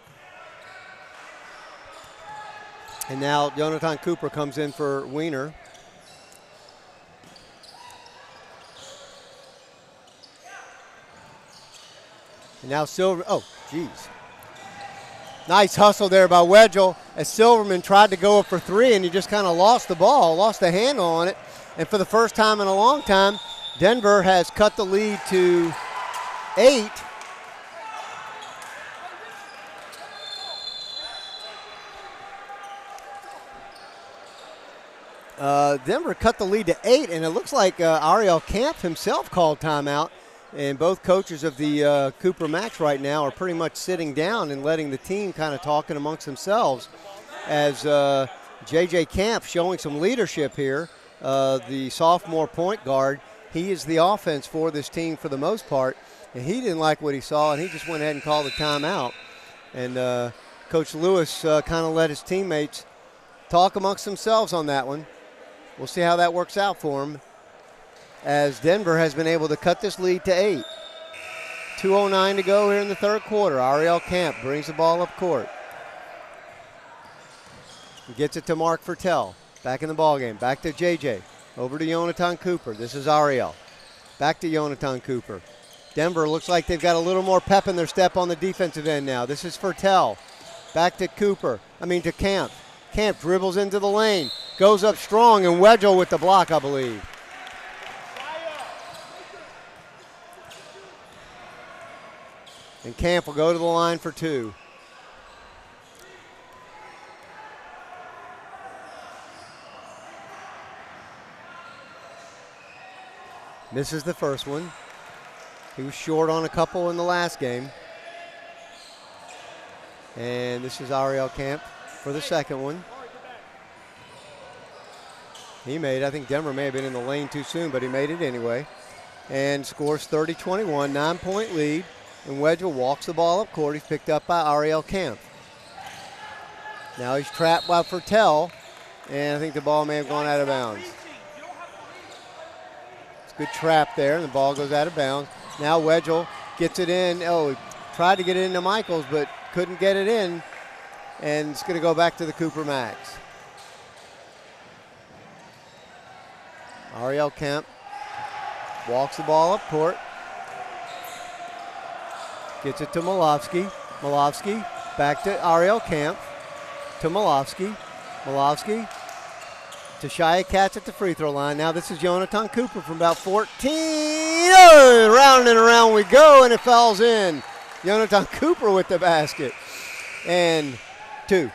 And now Jonathan Cooper comes in for Wiener. And now nice hustle there by Wedgel as Silverman tried to go up for three, and he just kind of lost the ball, lost the handle on it. And for the first time in a long time, Denver has cut the lead to 8. Denver cut the lead to 8, and it looks like Ariel Camp himself called timeout. And both coaches of the Cooper MACS right now are pretty much sitting down and letting the team kind of talking amongst themselves as J.J. Camp showing some leadership here, the sophomore point guard. He is the offense for this team for the most part, and he didn't like what he saw, and he just went ahead and called a timeout. And Coach Lewis kind of let his teammates talk amongst themselves on that one. We'll see how that works out for him, as Denver has been able to cut this lead to 8. 2:09 to go here in the third quarter. Ariel Camp brings the ball up court. He gets it to Mark Fertel. Back in the ballgame. Back to JJ. Over to Jonathan Cooper. This is Ariel. Back to Jonathan Cooper. Denver looks like they've got a little more pep in their step on the defensive end now. This is Fertel. Back to to Camp. Camp dribbles into the lane. Goes up strong, and Wedgel with the block, I believe. And Camp will go to the line for 2. Misses the first one. He was short on a couple in the last game. And this is Ariel Camp for the second one. He made it. I think Denver may have been in the lane too soon, but he made it anyway. And scores 30-21, 9-point lead. And Wedgel walks the ball up court. He's picked up by Ariel Camp. Now he's trapped by Fertel, and I think the ball may have gone out of bounds. It's a good trap there, and the ball goes out of bounds. Now Wedgel gets it in. Oh, he tried to get it into Michaels, but couldn't get it in. And it's going to go back to the Cooper MACS. Ariel Kemp walks the ball up court. Gets it to Malofsky. Malofsky back to Ariel Kemp. To Malofsky. Malofsky to Shia Katz at the free throw line. Now this is Jonathan Cooper from about 14. Oh, round and around we go, and it falls in. Jonathan Cooper with the basket. And 2.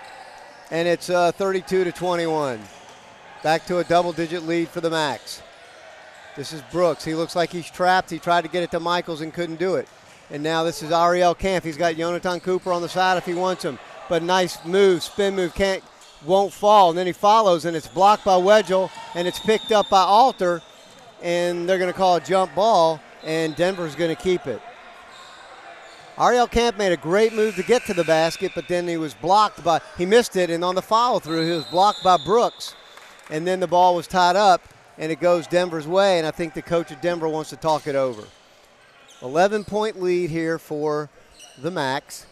And it's 32-21. Back to a double-digit lead for the MACS. This is Brooks. He looks like he's trapped. He tried to get it to Michaels and couldn't do it. And now this is Ariel Camp. He's got Jonathan Cooper on the side if he wants him. But nice move, spin move, won't fall. And then he follows, and it's blocked by Wedgel, and it's picked up by Alter. And they're going to call a jump ball, and Denver's going to keep it. Ariel Camp made a great move to get to the basket, but then he was blocked by, he missed it, and on the follow-through, he was blocked by Brooks. And then the ball was tied up, and it goes Denver's way, and I think the coach of Denver wants to talk it over. 11-point lead here for the MACS.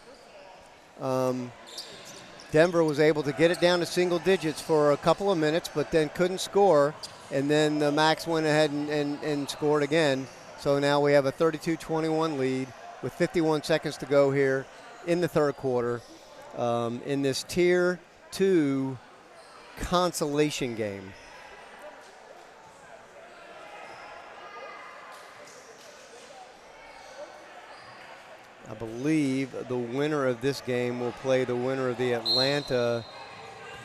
Denver was able to get it down to single digits for a couple of minutes, but then couldn't score, and then the MACS went ahead and scored again. So now we have a 32-21 lead with 51 seconds to go here in the third quarter in this Tier 2 consolation game. I believe the winner of this game will play the winner of the Atlanta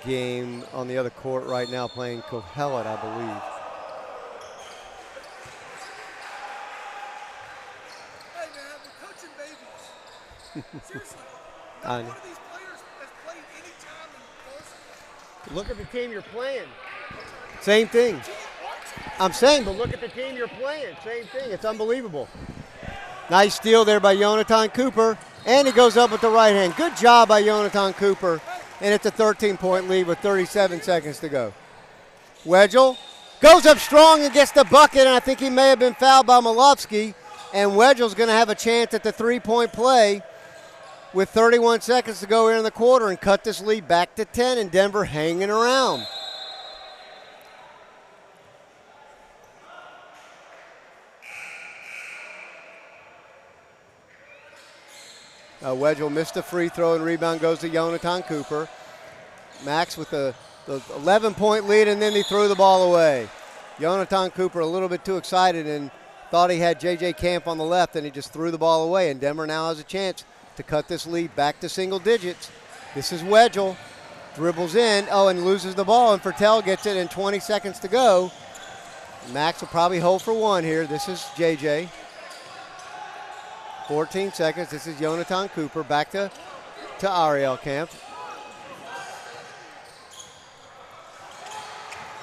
game on the other court right now, playing Cohellet, I believe. Hey, man, we're coaching babies. Seriously. I Not know. one of these players has played any time in Boston. Look at the team you're playing. Same thing. I'm saying, but look at the team you're playing. Same thing. It's unbelievable. Nice steal there by Jonathan Cooper, and he goes up with the right hand. Good job by Jonathan Cooper, and it's a 13-point lead with 37 seconds to go. Wedgel goes up strong and gets the bucket, and I think he may have been fouled by Malofsky, and Wedgel's going to have a chance at the three-point play with 31 seconds to go here in the quarter and cut this lead back to 10, and Denver hanging around. Wedgel missed a free throw, and rebound goes to Jonathan Cooper. MACS with the 11-point lead, and then he threw the ball away. Jonathan Cooper a little bit too excited and thought he had J.J. Camp on the left, and he just threw the ball away, and Denver now has a chance to cut this lead back to single digits. This is Wedgel. Dribbles in, and loses the ball, and Fertel gets it in 20 seconds to go. MACS will probably hold for one here. This is J.J. 14 seconds. This is Jonathan Cooper back to Ariel Camp.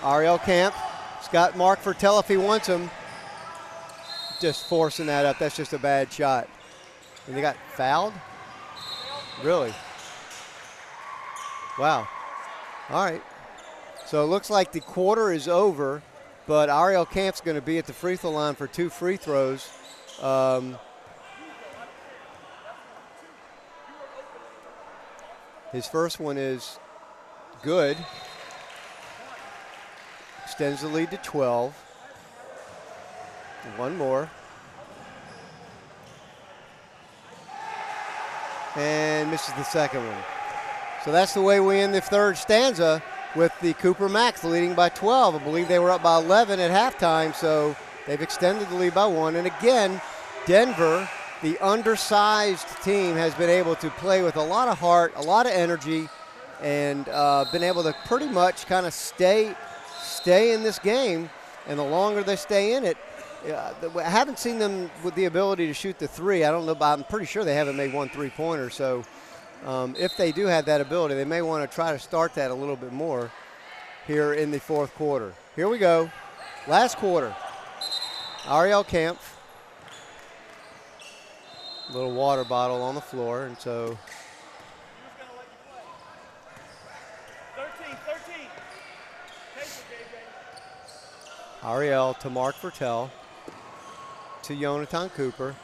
Ariel Camp. Scott Mark Fertel if he wants him. Just forcing that up. That's just a bad shot. And they got fouled? Really? Wow. All right. So it looks like the quarter is over, but Ariel Camp's going to be at the free throw line for 2 free throws. His first one is good. Extends the lead to 12. One more. And misses the second one. So that's the way we end the third stanza with the Cooper MACS leading by 12. I believe they were up by 11 at halftime, so they've extended the lead by 1. And again, Denver, the undersized team, has been able to play with a lot of heart, a lot of energy, and been able to pretty much kind of stay in this game. And the longer they stay in it, I haven't seen them with the ability to shoot the three. I don't know, but I'm pretty sure they haven't made one three-pointer. So if they do have that ability, they may want to try to start that a little bit more here in the fourth quarter. Here we go. Last quarter. Ariel Camp. Little water bottle on the floor, and so. 13. Ariel to Mark Fertel. To Jonathan Cooper.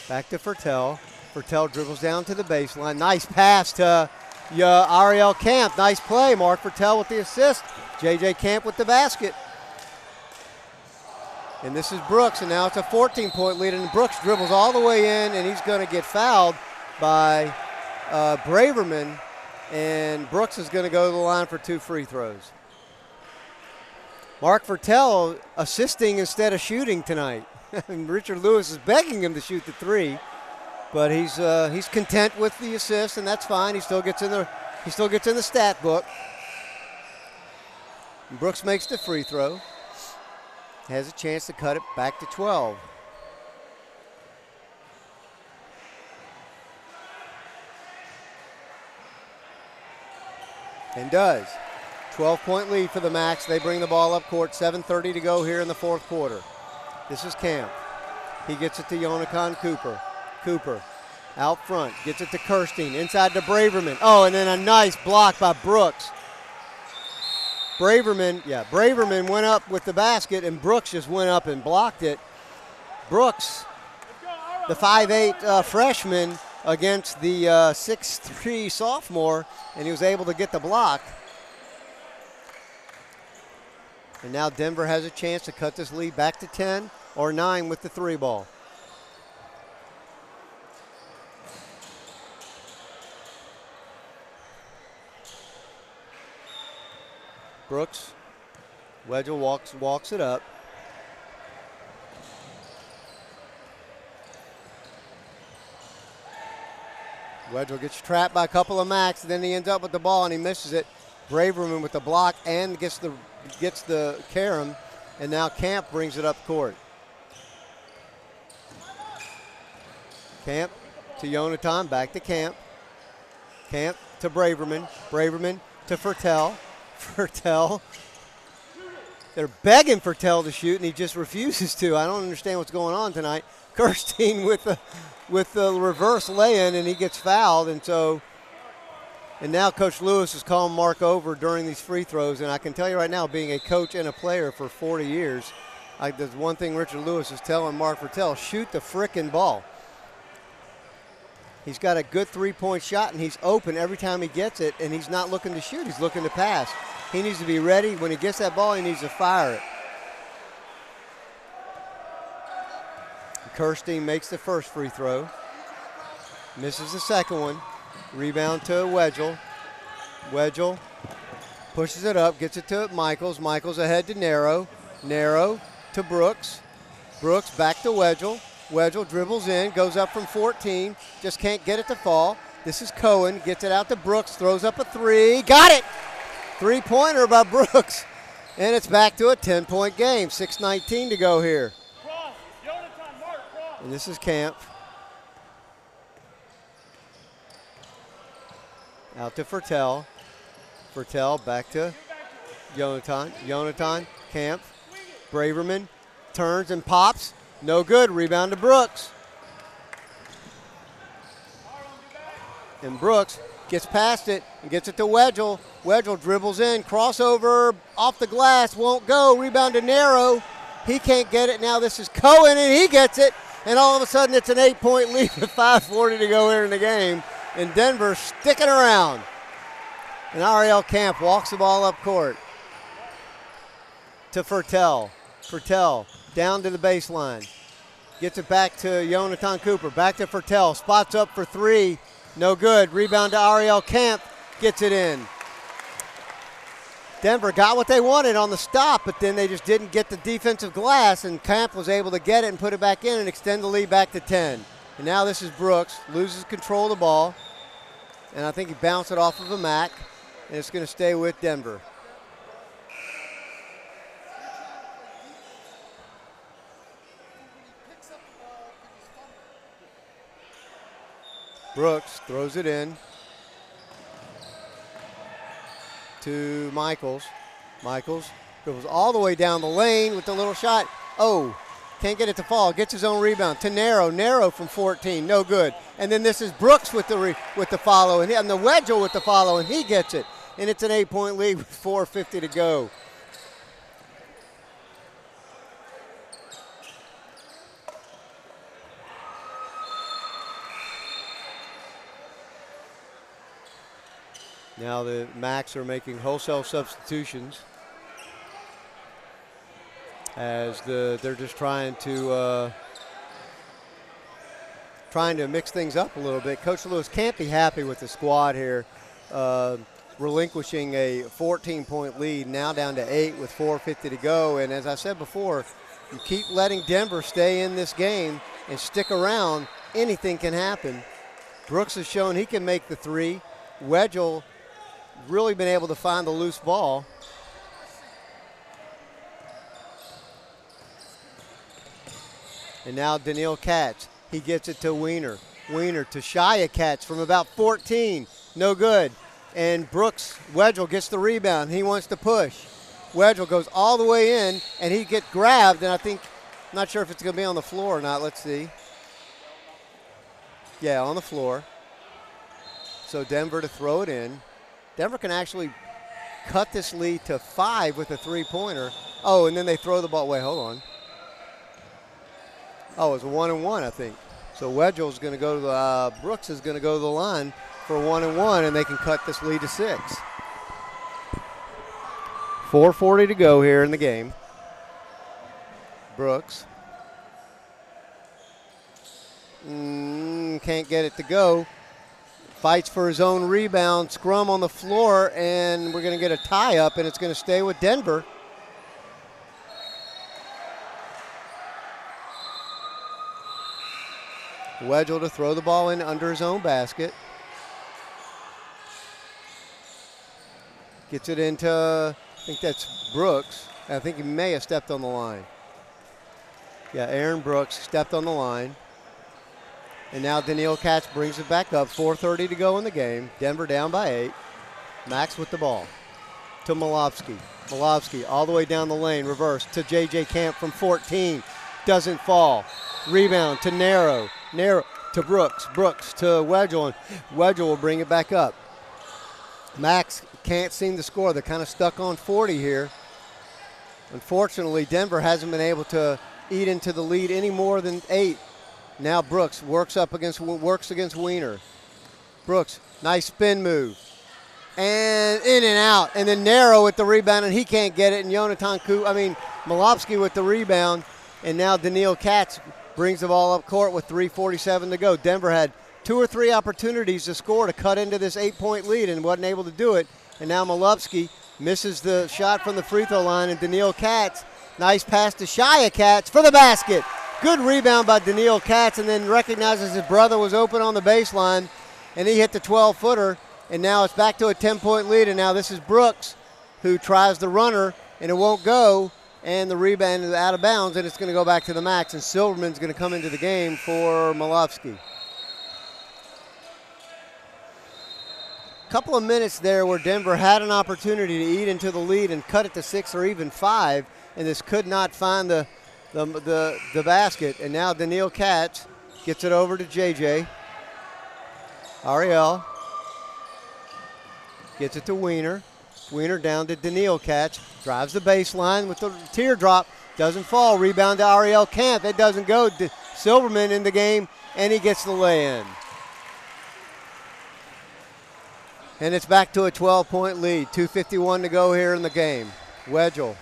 Back to Fertel. Fertel dribbles down to the baseline. Nice pass to Ariel Camp. Nice play. Mark Fertel with the assist. J.J. Camp with the basket. And this is Brooks, and now it's a 14-point lead, and Brooks dribbles all the way in, and he's going to get fouled by Braverman, and Brooks is going to go to the line for 2 free throws. Mark Fertel assisting instead of shooting tonight. And Richard Lewis is begging him to shoot the 3, but he's content with the assist, and that's fine. He still gets in the stat book. And Brooks makes the free throw. Has a chance to cut it back to 12. And does. 12-point lead for the MACS. They bring the ball up court. 7:30 to go here in the fourth quarter. This is Camp. He gets it to Jonathan Cooper. Cooper out front. Gets it to Kirstein. Inside to Braverman. Oh, and then a nice block by Brooks. Braverman went up with the basket, and Brooks just went up and blocked it. Brooks, the 5'8" freshman against the 6'3" sophomore, and he was able to get the block. And now Denver has a chance to cut this lead back to 10 or 9 with the 3 ball. Brooks, Wedgel walks it up. Wedgel gets trapped by a couple of MACS, and then he ends up with the ball and he misses it. Braverman with the block and gets the carom, and now Camp brings it up court. Camp to Jonathan, back to Camp. Camp to Braverman. Braverman to Fertel. Fertel. They're begging Fertel to shoot, and he just refuses to. I don't understand what's going on tonight. Kirstein with the reverse lay-in, and he gets fouled, and now Coach Lewis is calling Mark over during these free throws, and I can tell you right now, being a coach and a player for 40 years, there's one thing Richard Lewis is telling Mark Fertel: shoot the frickin' ball. He's got a good three-point shot, and he's open every time he gets it, and he's not looking to shoot. He's looking to pass. He needs to be ready. When he gets that ball, he needs to fire it. Kirstein makes the first free throw. Misses the second one. Rebound to Wedgel. Wedgel pushes it up, gets it to Michaels. Michaels ahead to Narrow. Narrow to Brooks. Brooks back to Wedgel. Wedgel dribbles in, goes up from 14, just can't get it to fall. This is Cohen, gets it out to Brooks, throws up a 3, got it! 3-pointer by Brooks, and it's back to a 10-point game. 6:19 to go here. And this is Camp. Out to Fertel. Fertel back to Jonathan. Jonathan, Camp, Braverman, turns and pops. No good. Rebound to Brooks. And Brooks gets past it and gets it to Wedgel. Wedgel dribbles in, crossover, off the glass, won't go. Rebound to Narrow. He can't get it. Now this is Cohen, and he gets it. And all of a sudden it's an 8-point lead with 5:40 to go here in the game. And Denver sticking around. And Ariel Camp walks the ball up court to Fertel. Fertel down to the baseline. Gets it back to Jonathan Cooper. Back to Fertel. Spots up for 3. No good. Rebound to Ariel Camp. Gets it in. Denver got what they wanted on the stop, but then they just didn't get the defensive glass, and Camp was able to get it and put it back in and extend the lead back to 10. And now this is Brooks. Loses control of the ball. And I think he bounced it off of a Mac, and it's going to stay with Denver. Brooks throws it in to Michaels. Michaels goes all the way down the lane with the little shot. Oh, can't get it to fall. Gets his own rebound to Narrow. Narrow from 14, no good. And then this is Brooks with the follow, and the Wedgel with the follow, and he gets it. And it's an 8-point lead with 4:50 to go. Now the MACS are making wholesale substitutions as they're just trying to mix things up a little bit. Coach Lewis can't be happy with the squad here, relinquishing a 14-point lead, now down to 8 with 4:50 to go. And as I said before, you keep letting Denver stay in this game and stick around, anything can happen. Brooks has shown he can make the three. Wedgel really been able to find the loose ball. And now Daniil Katz, he gets it to Wiener. Wiener to Shia Katz from about 14, no good. And Brooks, Wedgel gets the rebound. He wants to push. Wedgel goes all the way in, and he gets grabbed, and I think, not sure if it's going to be on the floor or not. Let's see. Yeah, on the floor. So Denver to throw it in. Denver can actually cut this lead to 5 with a three-pointer. Oh, and then they throw the ball. Wait, hold on. Oh, it's a 1-and-1, I think. So Wedgel's going to go to the Brooks is going to go to the line for a 1-and-1, and they can cut this lead to 6. 4:40 to go here in the game. Brooks. Can't get it to go. Fights for his own rebound. Scrum on the floor, and we're going to get a tie-up, and it's going to stay with Denver. Wedgel to throw the ball in under his own basket. Gets it into, I think that's Brooks. I think he may have stepped on the line. Yeah, Aaron Brooks stepped on the line. And now Daniil Katz brings it back up. 4:30 to go in the game. Denver down by 8. MACS with the ball to Malofsky. Malofsky all the way down the lane. Reverse to J.J. Camp from 14. Doesn't fall. Rebound to Narrow. Narrow to Brooks. Brooks to Wedgel. And Wedgel will bring it back up. MACS can't seem to score. They're kind of stuck on 40 here. Unfortunately, Denver hasn't been able to eat into the lead any more than 8. Now Brooks works against Wiener. Brooks, nice spin move. And in and out. And then Narrow with the rebound, and he can't get it. And Malofsky with the rebound. And now Daniil Katz brings the ball up court with 3:47 to go. Denver had 2 or 3 opportunities to score to cut into this 8-point lead and wasn't able to do it. And now Malofsky misses the shot from the free throw line. And Daniil Katz, nice pass to Shia Katz for the basket. Good rebound by Daniil Katz, and then recognizes his brother was open on the baseline, and he hit the 12-footer, and now it's back to a 10-point lead, and now this is Brooks who tries the runner, and it won't go, and the rebound is out of bounds, and it's going to go back to the MACS, and Silverman's going to come into the game for Malofsky. Couple of minutes there where Denver had an opportunity to eat into the lead and cut it to 6 or even 5, and this could not find the basket. And now Daniil Katz gets it over to JJ. Ariel gets it to Wiener. Wiener down to Daniil Katz. Drives the baseline with the teardrop. Doesn't fall. Rebound to Ariel Camp. It doesn't go. Silverman in the game, and he gets the lay-in. And it's back to a 12-point lead. 2:51 to go here in the game. Wedgel.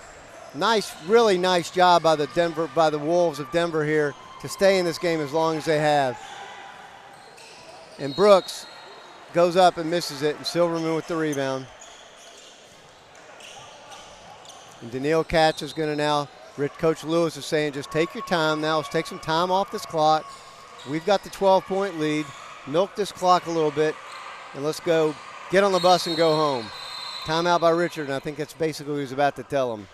Nice, really nice job by the Wolves of Denver here to stay in this game as long as they have. And Brooks goes up and misses it, and Silverman with the rebound. And Daniil Katz is going to now, Coach Lewis is saying, just take your time now. Let's take some time off this clock. We've got the 12-point lead. Milk this clock a little bit, and let's go get on the bus and go home. Timeout by Richard, and I think that's basically what he was about to tell him.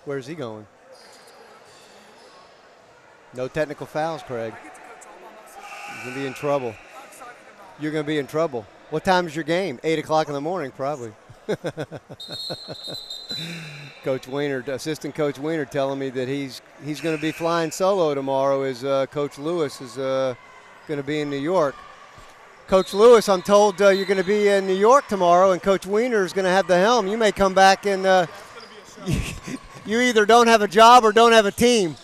Where's he going? No technical fouls, Craig. You're going to be in trouble. You're going to be in trouble. What time is your game? 8 o'clock in the morning, probably. Coach Weiner, assistant Coach Weiner, telling me that he's going to be flying solo tomorrow as Coach Lewis is going to be in New York. Coach Lewis, I'm told you're going to be in New York tomorrow, and Coach Weiner is going to have the helm. You may come back and you either don't have a job or don't have a team.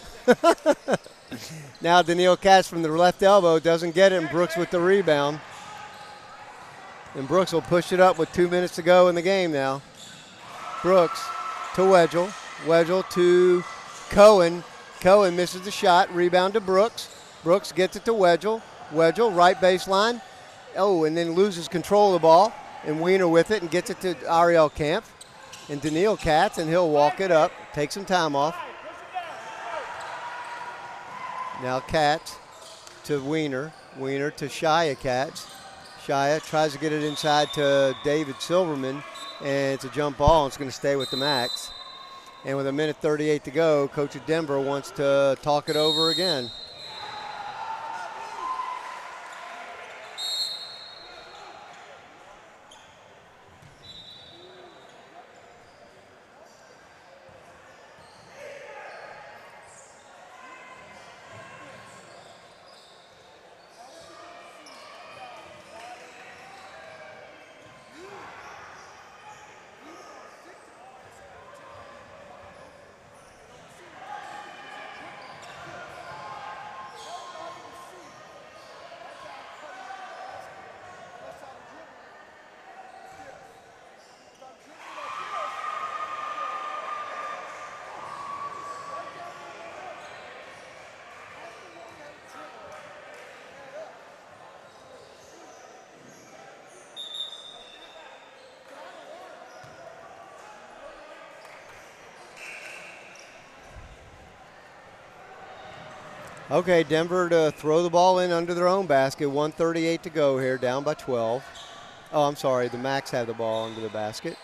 Now Daniil Katz from the left elbow doesn't get it, and Brooks with the rebound. And Brooks will push it up with 2 minutes to go in the game now. Brooks to Wedgel. Wedgel to Cohen. Cohen misses the shot. Rebound to Brooks. Brooks gets it to Wedgel. Wedgel, right baseline. Oh, and then loses control of the ball. And Weiner with it and gets it to Ariel Camp. And Daniil Katz, and he'll walk it up. Take some time off. Now Katz to Weiner. Weiner to Shia Katz. Shia tries to get it inside to David Silverman, and it's a jump ball, and it's going to stay with the MACS. And with 1:38 to go, Coach of Denver wants to talk it over again. Okay, Denver to throw the ball in under their own basket. 1:38 to go here, down by 12. Oh, I'm sorry, the MACS have the ball under the basket.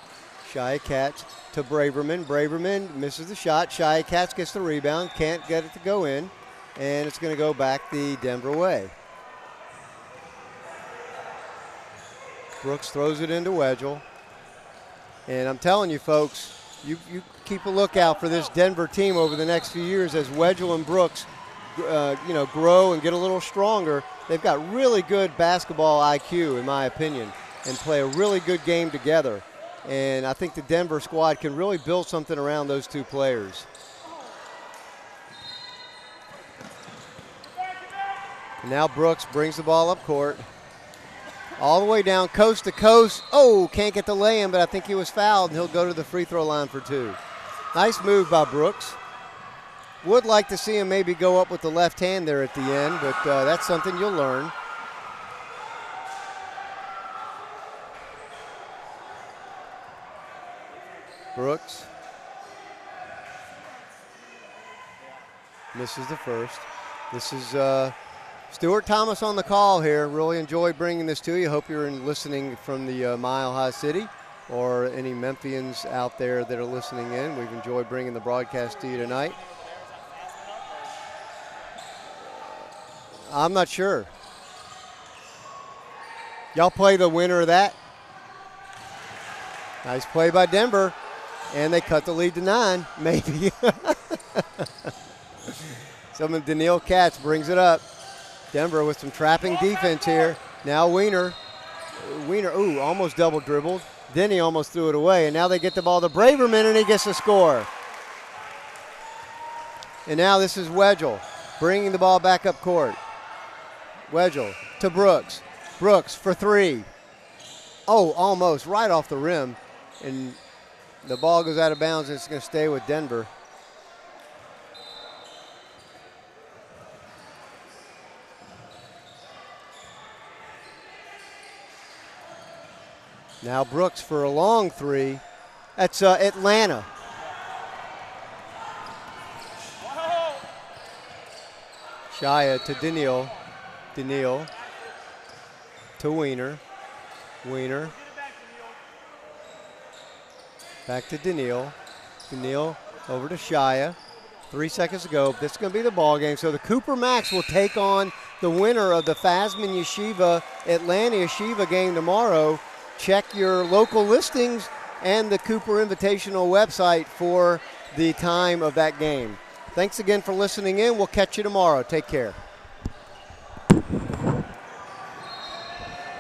Shia Katz to Braverman. Braverman misses the shot. Shia Katz gets the rebound, can't get it to go in, and it's going to go back the Denver way. Brooks throws it into Wedgel. And I'm telling you, folks, you keep a lookout for this Denver team over the next few years as Wedgel and Brooks grow and get a little stronger. They've got really good basketball IQ, in my opinion, and play a really good game together. And I think the Denver squad can really build something around those two players. And now Brooks brings the ball up court. All the way down coast to coast. Oh, can't get the lay-in, but I think he was fouled, and he'll go to the free throw line for two. Nice move by Brooks. Would like to see him maybe go up with the left hand there at the end, but that's something you'll learn. Brooks misses the first. This is Stuart Thomas on the call here. Really enjoyed bringing this to you. Hope you're listening from the Mile High City or any Memphians out there that are listening in. We've enjoyed bringing the broadcast to you tonight. I'm not sure. Y'all play the winner of that. Nice play by Denver. And they cut the lead to 9, maybe. Some of Daniil Katz brings it up. Denver with some trapping defense here. Now Weiner, ooh, almost double dribbled. Then he almost threw it away. And now they get the ball to Braverman, and he gets the score. And now this is Wedgel bringing the ball back up court. Wedgel to Brooks. Brooks for three. Oh, almost right off the rim. And the ball goes out of bounds, and it's going to stay with Denver. Now Brooks for a long three. That's Atlanta. Shia to Daniil. Daniil to Weiner. Weiner. Back to Daniil. Daniil over to Shia. 3 seconds to go. This is going to be the ball game. So the Cooper MACS will take on the winner of the Fasman Yeshiva Atlanta Yeshiva game tomorrow. Check your local listings and the Cooper Invitational website for the time of that game. Thanks again for listening in. We'll catch you tomorrow. Take care.